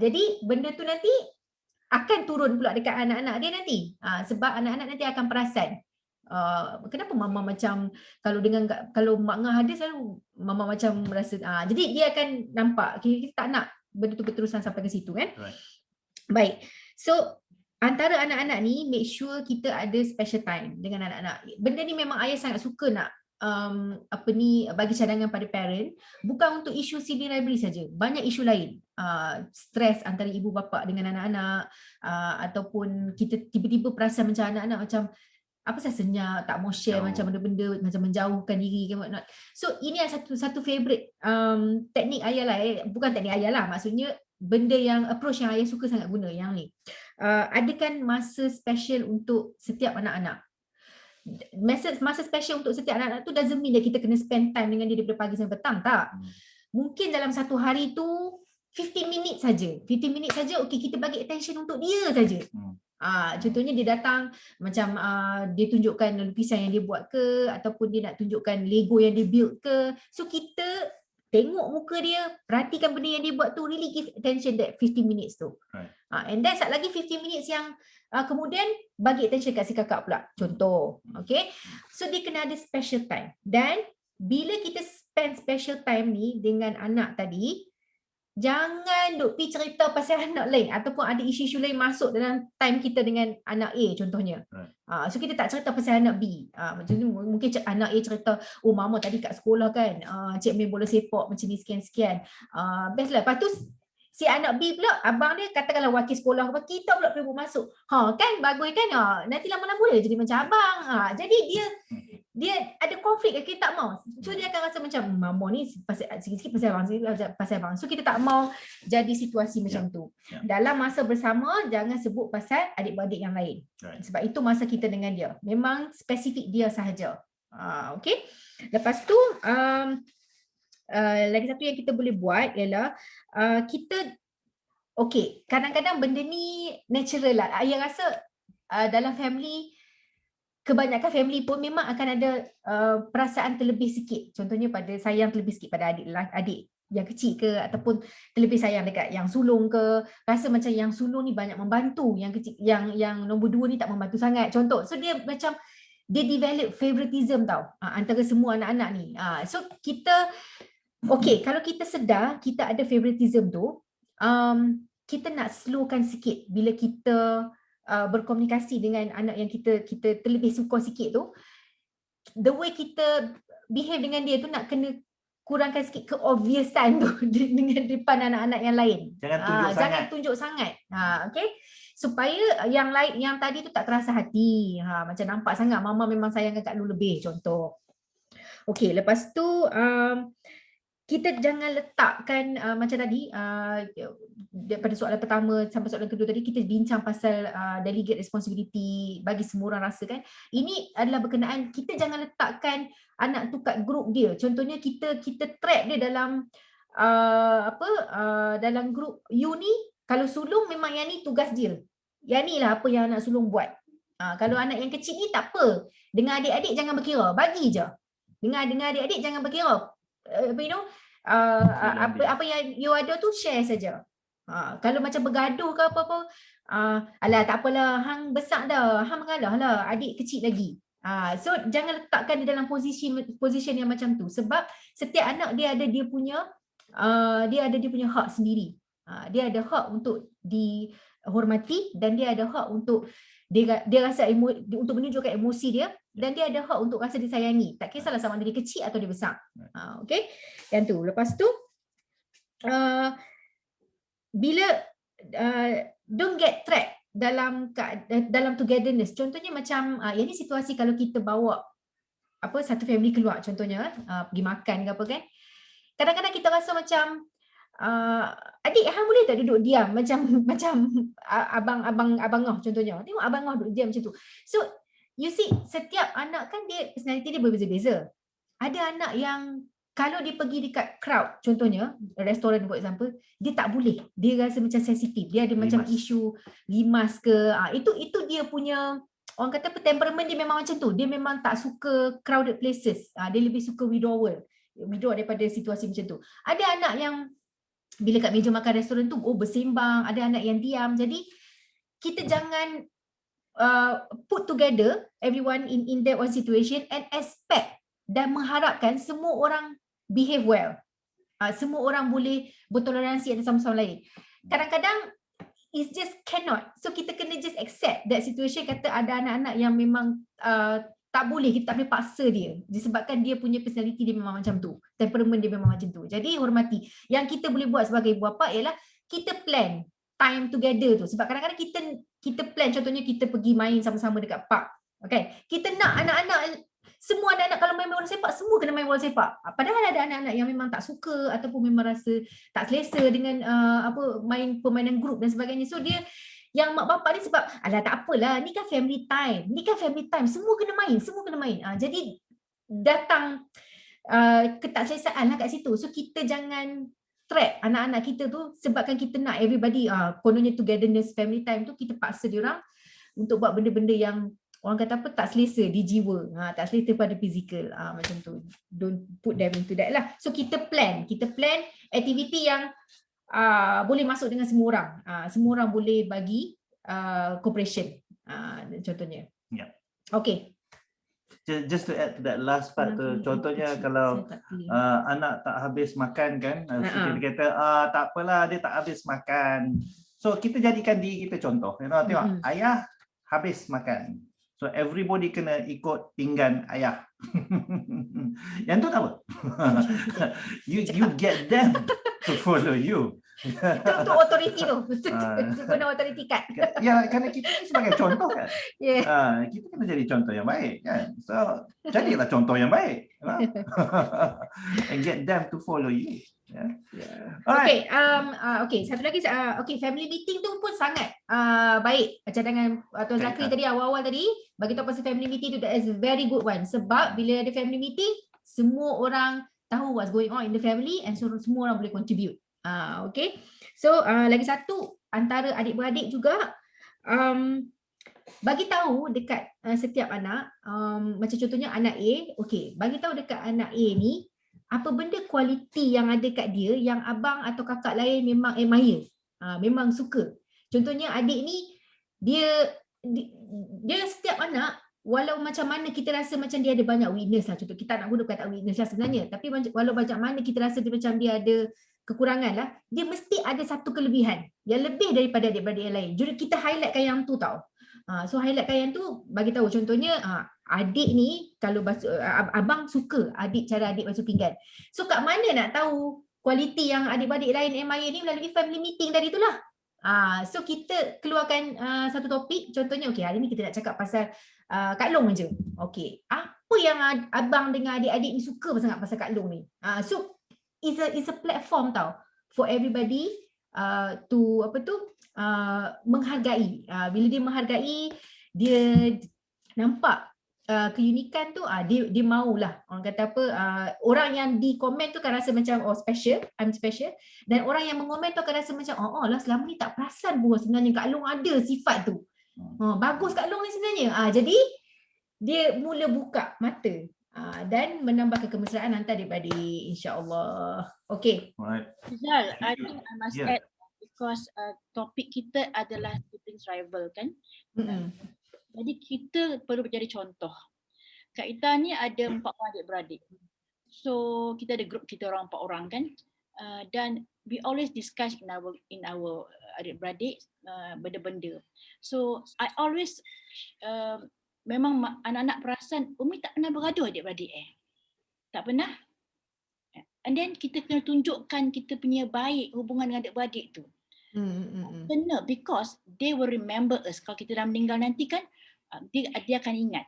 Jadi benda tu nanti akan turun pula dekat anak-anak dia nanti. Sebab anak-anak nanti akan perasan. Kenapa mama macam kalau mak Ngah ada selalu mama macam merasa jadi dia akan nampak kita tak nak benda tu berterusan sampai ke situ kan. Baik, so antara anak-anak ni make sure kita ada special time dengan anak-anak. Benda ni memang ayah sangat suka nak bagi cadangan pada parent, bukan untuk isu CB Library saja, banyak isu lain. Stres antara ibu bapa dengan anak-anak, ataupun kita tiba-tiba perasan macam anak-anak macam apa saya senyap, tak mau share macam benda-benda, macam menjauhkan diri ke whatnot. So ini adalah satu favorite teknik ayah lah, bukan teknik ayah lah, maksudnya benda yang approach yang ayah suka sangat guna yang ni. Adakan masa special untuk setiap anak-anak. Masa special untuk setiap anak-anak tu doesn't mean that kita kena spend time dengan dia daripada pagi sampai petang, tak. Mungkin dalam satu hari tu 15 minit saja. 15 minit saja, okey, kita bagi attention untuk dia saja. Contohnya dia datang macam dia tunjukkan lukisan yang dia buat ke, ataupun dia nak tunjukkan Lego yang dia build ke. So kita tengok muka dia, perhatikan benda yang dia buat tu, really give attention that 15 minutes tu. And then satu lagi 15 minutes yang kemudian bagi attention kat si kakak pula. Contoh, okay. So dia kena ada special time. Dan bila kita spend special time ni dengan anak tadi, jangan duk pergi cerita pasal anak lain ataupun ada isu-isu lain masuk dalam time kita dengan anak A contohnya. So kita tak cerita pasal anak B. Macam tu mungkin anak A cerita, oh mama tadi kat sekolah kan, cik main bola sepak macam ni sekian-sekian. Best lah. Lepas tu si anak B pula, abang dia katakanlah wakil sekolah, kita pula perlu masuk. Kan bagus kan, nanti lama-lama dia jadi macam abang. Jadi dia ada konflik, kita tak mau. So dia akan rasa macam mama ni sikit-sikit pasal abang. So kita tak mau jadi situasi macam tu. Dalam masa bersama jangan sebut pasal adik-beradik yang lain. Sebab itu masa kita dengan dia. Memang spesifik dia sahaja. Okay. Lepas tu lagi satu yang kita boleh buat ialah kita kadang-kadang benda ni natural lah. Ayah rasa dalam family kebanyakan family pun memang akan ada perasaan terlebih sikit. Contohnya pada sayang terlebih sikit pada adik yang kecil ke, ataupun terlebih sayang dekat yang sulung ke, rasa macam yang sulung ni banyak membantu, yang kecil, yang nombor 2 ni tak membantu sangat, contoh. So dia macam dia develop favoritism tau antara semua anak-anak ni. So kita kalau kita sedar kita ada favoritism tu, kita nak slowkan sikit bila kita berkomunikasi dengan anak yang kita terlebih suka sikit tu. The way kita behave dengan dia tu nak kena kurangkan sikit keobviousan tu dengan depan anak-anak yang lain. Jangan tunjuk sangat. Okay, supaya yang lain, yang tadi tu tak terasa hati. Macam nampak sangat mama memang sayangkan Kak Lu lebih, contoh. Okay, lepas tu kita jangan letakkan macam tadi daripada soalan pertama sampai soalan kedua tadi kita bincang pasal delegate responsibility, bagi semua orang rasa kan. Ini adalah berkenaan kita jangan letakkan anak tu kat grup dia. Contohnya kita trap dia dalam dalam grup you ni, kalau sulung memang yang ni tugas dia. Yang ni lah apa yang anak sulung buat. Kalau anak yang kecil ni tak apa. Dengan adik-adik jangan berkira, bagi je. Dengan adik-adik jangan berkira. Apa yang you ada tu share saja. Kalau macam bergaduh ke apa-apa, alah tak apalah, hang besar dah, hang mengalah lah, adik kecil lagi. So jangan letakkan dia dalam position yang macam tu, sebab setiap anak dia ada dia punya hak sendiri. Dia ada hak untuk dihormati dan dia ada hak untuk dia rasa untuk menunjukkan emosi dia, dan dia ada hak untuk rasa disayangi. Tak kisahlah sama ada dia kecil atau dia besar. Okay, yang tu. Lepas tu bila don't get trapped dalam togetherness. Contohnya macam yang ni situasi kalau kita bawa satu family keluar, contohnya pergi makan ke apa kan. Kadang-kadang kita rasa macam adik hang boleh tak duduk diam macam abang contohnya. Tengok abang duduk diam macam tu. So you see, setiap anak kan dia personality dia berbeza-beza. Ada anak yang kalau dia pergi dekat crowd, contohnya restoran for example, dia tak boleh. Dia rasa macam sensitif. Dia ada macam isu limas ke. Itu dia punya, orang kata temperament dia memang macam tu. Dia memang tak suka crowded places. Dia lebih suka withdraw daripada situasi macam tu. Ada anak yang bila kat meja makan restoran tu bersembang, ada anak yang diam. Jadi kita jangan put together everyone in that one situation and expect dan mengharapkan semua orang behave well. Semua orang boleh bertoleransi antara sama-sama lain. Kadang-kadang it just cannot. So kita kena just accept that situation. Kata ada anak-anak yang memang tak boleh, kita tak boleh paksa dia disebabkan dia punya personality dia memang macam tu, temperament dia memang macam tu. Jadi hormati. Yang kita boleh buat sebagai ibu bapa ialah kita plan time together tu. Sebab kadang-kadang kita plan, contohnya kita pergi main sama-sama dekat park. Okay, kita nak anak-anak, semua anak-anak kalau main bola sepak, semua kena main bola sepak. Padahal ada anak-anak yang memang tak suka ataupun memang rasa tak selesa dengan main permainan grup dan sebagainya. So dia, yang mak bapak ni sebab alah tak apalah, ni kan family time, semua kena main. Jadi datang ketakselesaan lah kat situ. So kita jangan trap anak-anak kita tu sebabkan kita nak everybody kononnya togetherness, family time tu, kita paksa dia orang untuk buat benda-benda yang orang kata tak selesa di jiwa, tak selesa pada fizikal, macam tu. Don't put them into that lah. So kita plan aktiviti yang boleh masuk dengan semua orang. Semua orang boleh bagi cooperation, contohnya. Yeah. Okay. Just to add to that last part tu, contohnya kalau anak tak habis makan kan, dia kata tak apalah dia tak habis makan. So kita jadikan diri kita contoh. Tengok ayah habis makan. So everybody kena ikut pinggan ayah. Yang tu tak apa. you get them to follow you. Itu authority tu. Guna authority card. Ya, kerana kita ni sebagai contoh kan. Yeah. Kita kena jadi contoh yang baik kan. So jadilah contoh yang baik. And get them to follow you. Okay, okay, satu lagi, okay, family meeting tu pun sangat baik. Macam dengan Tuan Zakri tadi awal-awal tadi bagi tahu pasal family meeting tu, that is a very good one. Sebab bila ada family meeting, semua orang tahu what's going on in the family and so semua orang boleh contribute. Okay, so lagi satu antara adik-beradik juga, bagi tahu dekat setiap anak, macam contohnya anak A, okey, bagi tahu dekat anak A ni apa benda kualiti yang ada kat dia yang abang atau kakak lain memang admire, memang suka. Contohnya adik ni dia setiap anak, walau macam mana kita rasa macam dia ada banyak weakness lah, contoh kita nak guna kata weakness lah sebenarnya, tapi walau macam mana kita rasa dia macam dia ada kekurangan lah, dia mesti ada satu kelebihan yang lebih daripada adik-beradik yang lain. Jadi kita highlightkan yang tu tau. So highlightkan yang tu, bagi tahu contohnya adik ni kalau abang suka cara adik basuh pinggan. So kat mana nak tahu kualiti yang adik-beradik lain admire ni? Melalui family meeting tadi tu lah. So kita keluarkan satu topik, contohnya okey, hari ni kita nak cakap pasal Kak Long je. Okey, apa yang abang dengan adik-adik ni suka sangat pasal Kak Long ni? So it's a platform tau for everybody to menghargai. Bila dia menghargai, dia nampak keunikan tu, dia maulah. Orang kata apa, orang yang di komen tu kan rasa macam special, I'm special, dan orang yang mengomen tu akan rasa macam lah selama ni tak perasan pun sebenarnya Kak Long ada sifat tu. Bagus Kak Long ni sebenarnya. Jadi dia mula buka mata dan menambah kemesraan antara adik-beradik, insya-Allah. Okay. Alright. Rizal, I think I must add because topik kita adalah siblings rival kan. Jadi kita perlu menjadi contoh. Kak Ita ni ada 4 orang adik-beradik. So kita ada grup kita orang 4 orang kan. Dan we always discuss in our adik-beradik benda-benda. So I always memang anak-anak perasan Umi tak pernah bergaduh adik-beradik tak pernah. And then kita kena tunjukkan kita punya baik hubungan dengan adik-beradik tu. Kena, because they will remember us. Kalau kita dah meninggal nanti kan, dia akan ingat.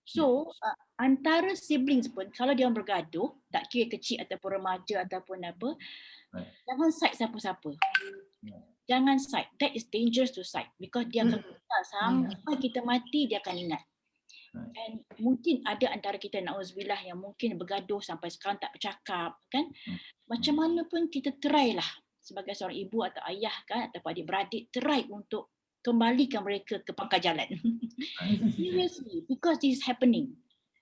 So antara siblings pun kalau dia orang bergaduh, tak kira kecil ataupun remaja ataupun apa, jangan side siapa-siapa. Jangan side. That is dangerous to side, because dia akan kekal sampai kita mati, dia akan ingat. And mungkin ada antara kita, na'udzubillah, yang mungkin bergaduh sampai sekarang tak bercakap kan. Macam mana pun kita try lah sebagai seorang ibu atau ayah kan, atau adik-beradik, try untuk kembalikan mereka ke pangkal jalan. Seriously, because this is happening.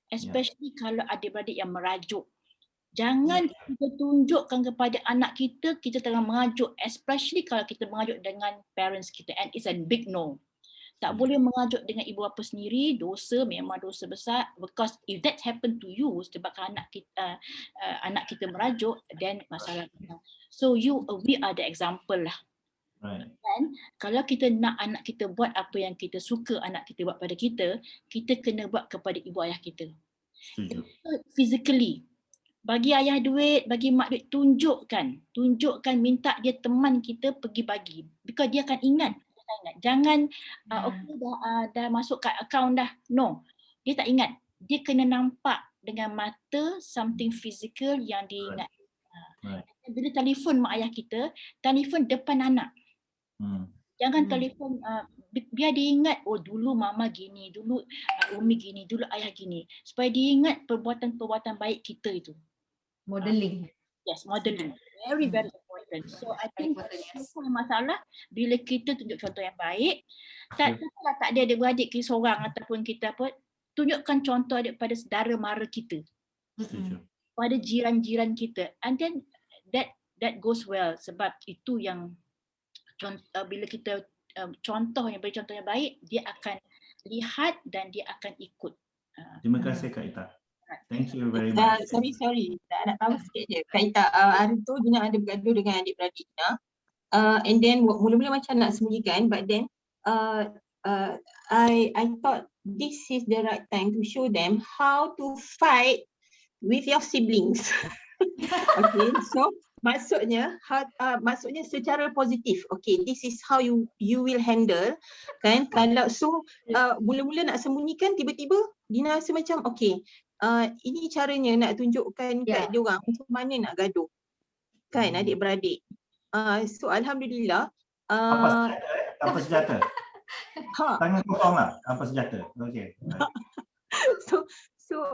Especially kalau adik-beradik yang merajuk. Jangan kita tunjukkan kepada anak kita tengah mengajuk, especially kalau kita mengajuk dengan parents kita, and it's a big no. Tak boleh mengajuk dengan ibu bapa sendiri, dosa, memang dosa besar, because if that happen to you sebabkan anak kita merajuk, then masalah. So we are the example lah. Dan kalau kita nak anak kita buat apa yang kita suka anak kita buat pada kita kena buat kepada ibu ayah kita. Physically. Bagi ayah duit, bagi mak duit, tunjukkan, minta dia teman kita pergi bagi, because dia akan ingat. Jangan okey dah masuk kat akaun dah. No. Dia tak ingat. Dia kena nampak dengan mata something physical yang dia ingat. Bila telefon mak ayah kita, telefon depan anak. Jangan telefon biar dia ingat, dulu mama gini, dulu Umi gini, dulu ayah gini, supaya dia ingat perbuatan-perbuatan baik kita itu. Modeling. Yes, modeling. Very very important. So I think masalah bila kita tunjuk contoh yang baik, tak ada adik-beradik kita seorang ataupun kita apa, tunjukkan contoh pada saudara mara kita, pada jiran-jiran kita, and then that goes well, sebab itu yang bila kita beri contoh yang baik, dia akan lihat dan dia akan ikut. Terima kasih Kak Ita. Thank you very much. Sorry. Nak tahu sikit je. Kak Ita, hari tu Gina ada bergaduh dengan adik-beradik Gina. And then mula-mula macam nak sembunyikan, but then I thought this is the right time to show them how to fight with your siblings. Okay, so maksudnya secara positif. Okay, this is how you will handle kan. Kalau mula-mula nak sembunyikan, tiba-tiba Gina rasa macam okay, ini caranya nak tunjukkan kat dia orang macam mana nak gaduh kan adik-beradik. So alhamdulillah tanpa senjata. Tangan kosong lah, tanpa senjata. Okay. So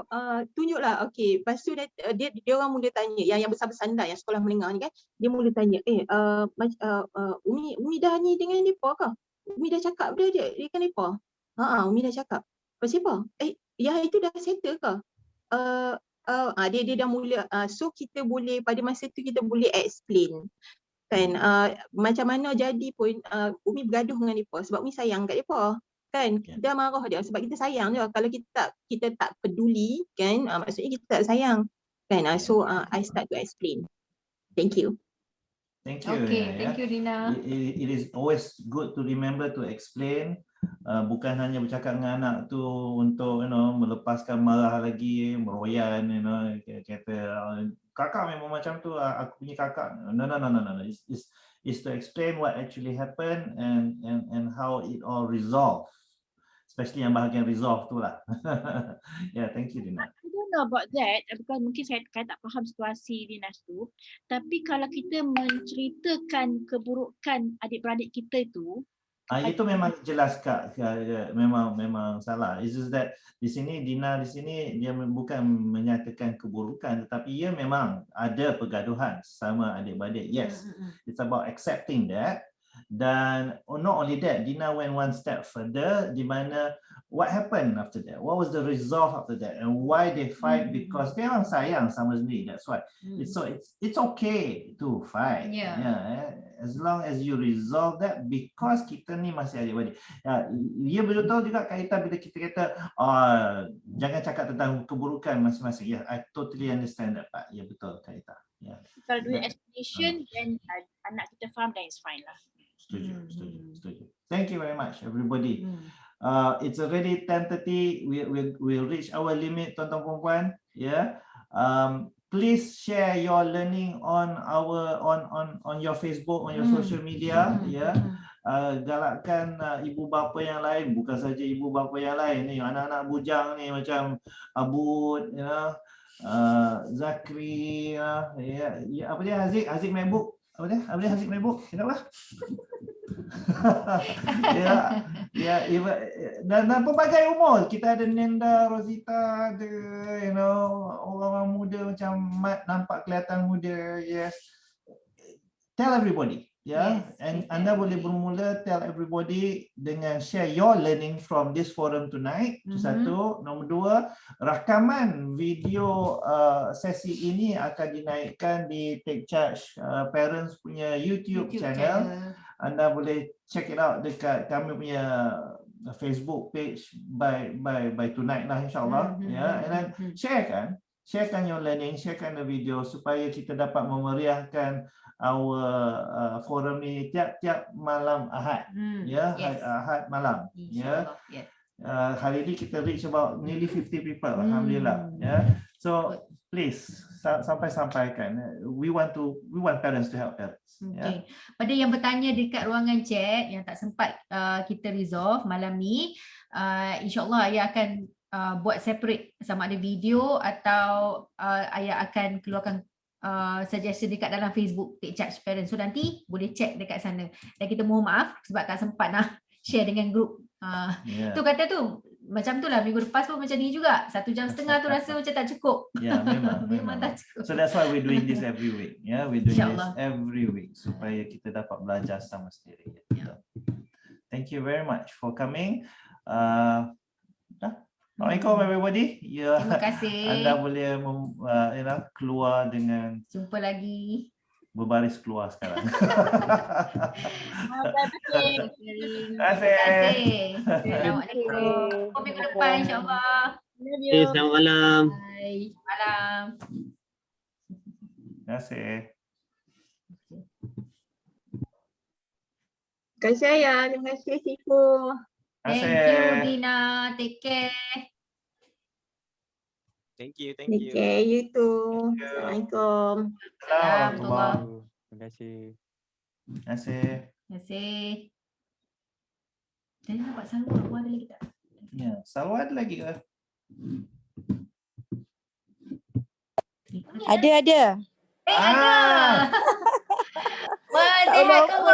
tunjuklah, okay. Lepas tu dia orang mula tanya, yang besar-besar lah, yang sekolah menengah ni kan, dia mula tanya, Umi dah ni dengan mereka ke? Umi dah cakap dia kan mereka? Umi dah cakap. Lepas tu apa? Yang itu dah settle ke? Dia dah mula. So kita boleh pada masa tu kita boleh explain kan macam mana jadi pun Umi bergaduh dengan depa sebab Umi sayang kat depa kan. Dah marah dia sebab kita sayang je. Kalau kita tak peduli kan maksudnya kita tak sayang kan. So I start to explain. Thank you. Thank you. Okay, thank you Rina. It is always good to remember to explain. Bukan hanya bercakap dengan anak tu untuk melepaskan marah lagi, meroyan, kata kakak memang macam tu, aku punya kakak. No. It's to explain what actually happened and how it all resolved. Especially yang bahagian resolve tu lah. Yeah, thank you Dina. I don't know about that because mungkin saya tak faham situasi Dinas tu. Tapi kalau kita menceritakan keburukan adik-beradik kita itu, Itu memang jelas Kak, memang salah. It's just that di sini Dina di sini dia bukan menyatakan keburukan tetapi ia memang ada pergaduhan sama adik-beradik. Yes, it's about accepting that. Dan not only that, Dina went one step further di mana what happened after that, what was the result after that, and why they fight, because dia orang sayang sama sendiri. That's why it's okay to fight. As long as you resolve that, because kita ni masih adik-beradik. Ia betul juga kaitan bila kita kata jangan cakap tentang keburukan masing-masing. I totally understand that Pak. Betul kaitan. Kalau do explanation then anak kita faham, then it's fine lah. Setuju. Thank you very much everybody. It's already 10:30. We'll reach our limit, tuan-tuan puan-puan. Please share your learning on your Facebook, on your social media. Galakkan ibu bapa yang lain, bukan saja ibu bapa yang lain ni, anak-anak bujang ni macam Abud, Zakri, apa dia, Haziq MacBook. Apa dia Haziq MacBook? Kenapa? Dan pelbagai umur. Kita ada Nenda, Rosita, ada orang-orang muda macam Mat nampak kelihatan muda. Yes. Tell everybody. And anda boleh bermula tell everybody dengan share your learning from this forum tonight. Itu satu. Nombor dua, rakaman video sesi ini akan dinaikkan di Take Charge Parents punya YouTube channel. Anda boleh check it out dekat kami punya Facebook page by tonight lah insyaAllah. And then sharekan your learning, sharekan the video supaya kita dapat memeriahkan our forum ni tiap-tiap malam Ahad. Ahad malam. Hari ini kita reach about nearly 50 people, alhamdulillah. So please sampaikan. We want parents to help parents. Pada yang bertanya dekat ruangan chat yang tak sempat kita resolve malam ni, insyaAllah Ayah akan buat separate sama ada video atau Ayah akan keluarkan suggestion dekat dalam Facebook Take Charge Parents. So nanti boleh check dekat sana. Dan kita mohon maaf sebab tak sempat nak share dengan grup. Tu kata tu macam tu lah, minggu lepas pun macam ni juga. 1.5 jam tu rasa macam tak cukup. Memang tak cukup. So that's why we're doing this every week. We're doing this every week supaya kita dapat belajar sama sendiri. Thank you very much for coming. Assalamualaikum everybody. Terima kasih. Anda boleh keluar dengan jumpa lagi. Berbaris keluar sekarang. Terima kasih. Assalamualaikum. Minggu depan insyaAllah. Selamat malam. Malam. Terima kasih. Terima kasih Ayah. Terima kasih Sifu. Thank you Dina. Take care. Thank you. Take care, you too. Assalamualaikum. Assalamualaikum. Terima kasih. Terima kasih. Terima kasih. Dan nampak Salwa ada lagi tak? Salwa ada lagi ke? Ada. Ada. Wah, sihat kau.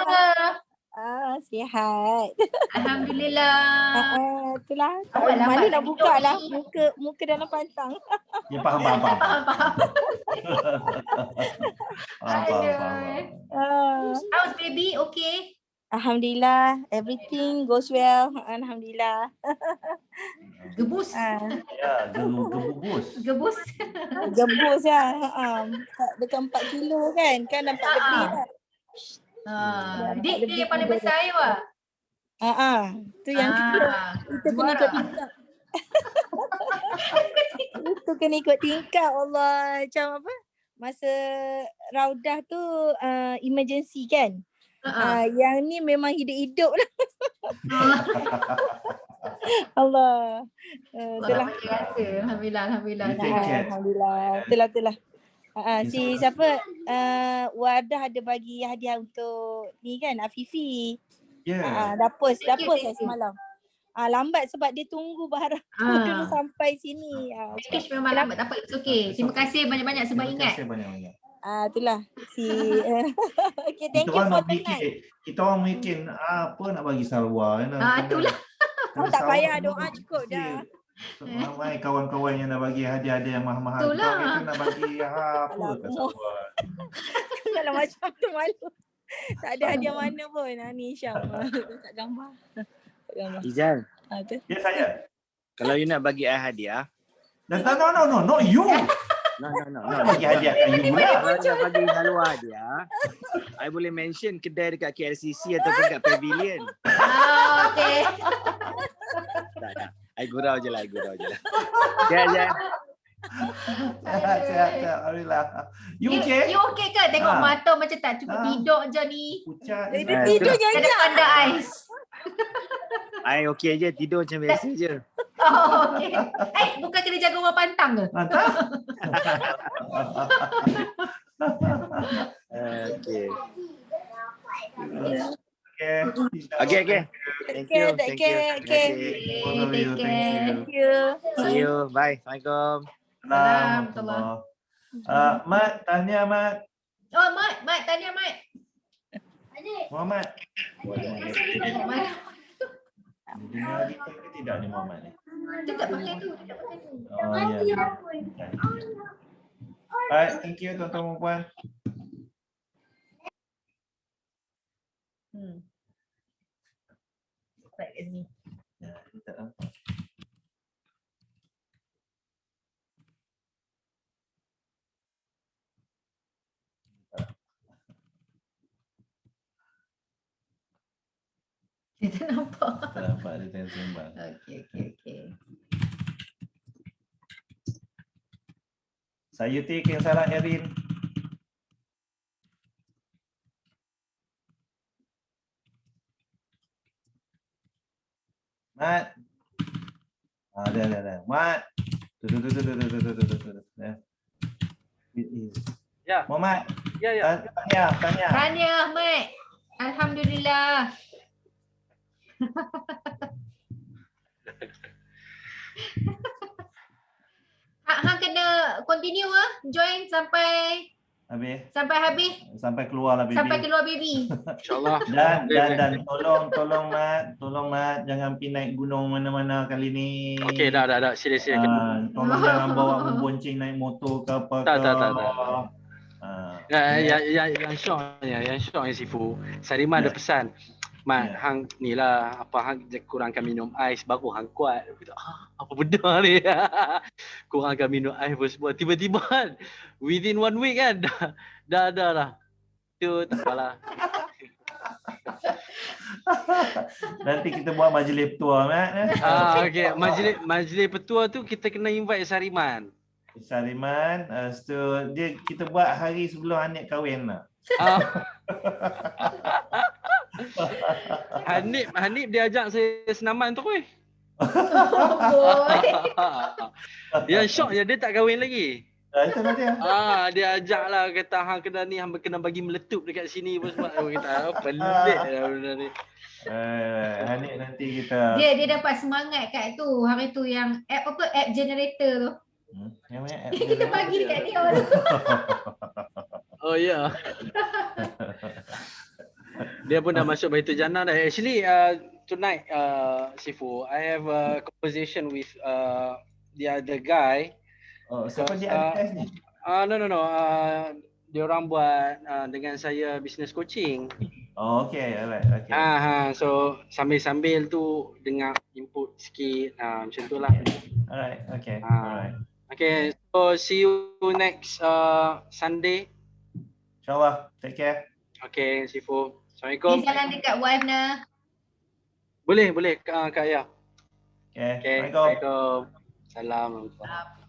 Sihat. Alhamdulillah. Itulah. Malu nak buka lah muka dalam pantang. Faham. How's baby? Okay? Alhamdulillah, everything goes well. Alhamdulillah. Gebus. Ya, gebus. Gebus. Gebus lah. Dekat 4 kilo kan. Kan nampak lebih lah. Dia yang paling besar ya, Wak? Tu yang kita kena ikut tingkap. Itu kena ikut tingkap. Allah, macam apa? Masa Raudah tu emergency kan. Yang ni memang hidup-hidup lah. Allah. Itulah. Alhamdulillah. Alhamdulillah. Itulah. Si siapa? Wardah ada bagi hadiah untuk ni kan, Afifi. Dah post saya semalam. Lambat sebab dia tunggu barang tu dulu sampai sini. Package memang lambat, tak apa, it's okay. Terima kasih banyak-banyak sebab ingat. Terima kasih banyak-banyak. Itulah si okay, thank you for tonight. Kita orang mikir apa nak bagi Salwa. Itulah. Tak payah, doa cukup dah. Ramai kawan-kawan yang nak bagi hadiah-hadiah yang mahal-mahal. Itulah. Kita nak bagi apa kat Salwa. Kalau macam tu malu. Tak ada hadiah mana pun. Ni insyaAllah. Tak gambar. Izan. Ya, saya. Kalau you nak bagi I hadiah. No, not you. No. Bagi hadiah kat you pula. Kalau nak bagi Halwa hadiah, I boleh mention kedai dekat KLCC ataupun kat Pavilion. Okay. Tak. I gurau je lah. Sihat. Sihat. Alhamdulillah. You okay? You okay ke? Tengok mata macam tak cukup tidur je ni. Pucat. Dia tidur nyanyi. Ada ais. I okay je, tidur macam biasa je. Oh, okay. Bukan kena jaga orang pantang ke? Okay. Okay. Thank you. Thank you. See you. Bye. Assalamualaikum. Assalamualaikum. Mat, tanya Mat. Oh, Mat, tanya Mat. Muhammad. Dengar kita ke tidak ni Muhammad ni? Dia tak pakai tu. Oh ya. Baik, thank you tuan-tuan dan puan. Baik kat sini. Ya, kita tak nampak. Dia tak nampak. Tak nampak dia tengah sembang. Okay. Saya take yang salah Erin. Mat. Dah. Mat. Tu. Ya. Muhammad. Ya. Tanya. Tanya, Mat. Alhamdulillah. Hang kena continue join sampai habis. Sampai keluar lah baby. Sampai keluar baby. InsyaAllah. Dan tolong Mat jangan pergi naik gunung mana-mana kali ni. Okey, dah. Sila. Tolong jangan bawa membonceng naik motor ke apa ke. Tak. Yang syoknya Sifu. Sarima ada pesan. Mat, hang ni lah hang kurangkan minum ais baru hang kuat. Apa benda ni? Kurangkan minum ais pun semua. Tiba-tiba kan within 1 week kan dah lah. Tu tak apalah. Nanti kita buat majlis petua Mat. Okey, majlis petua tu kita kena invite Sariman. Dia kita buat hari sebelum Hanif kahwin lah. Hanif dia ajak saya senaman tu weh. Yang syoknya dia tak kahwin lagi. Itulah dia. Dia ajak lah kata hang kena bagi meletup dekat sini pun sebab kita pelik lah benda ni. Hanif nanti kita dia dapat semangat kat tu hari tu yang app generator tu. Yang mana app kita bagi dekat dia tu. Oh ya. Dia pun dah masuk Baitul Jannah dah. Actually tonight Sifu, I have a conversation with the other guy. Siapa dia ada ni? No. Dia orang buat dengan saya business coaching. Oh, okay, alright, okay. So sambil-sambil tu dengar input sikit, macam tu lah. Alright, okay, alright. Okay, so see you next Sunday. InsyaAllah, take care. Okay, Sifu. Assalamualaikum. Salam dekat Warna. Boleh Kak Ayah. Okay, Okay, Assalamualaikum. Assalamualaikum. Salam.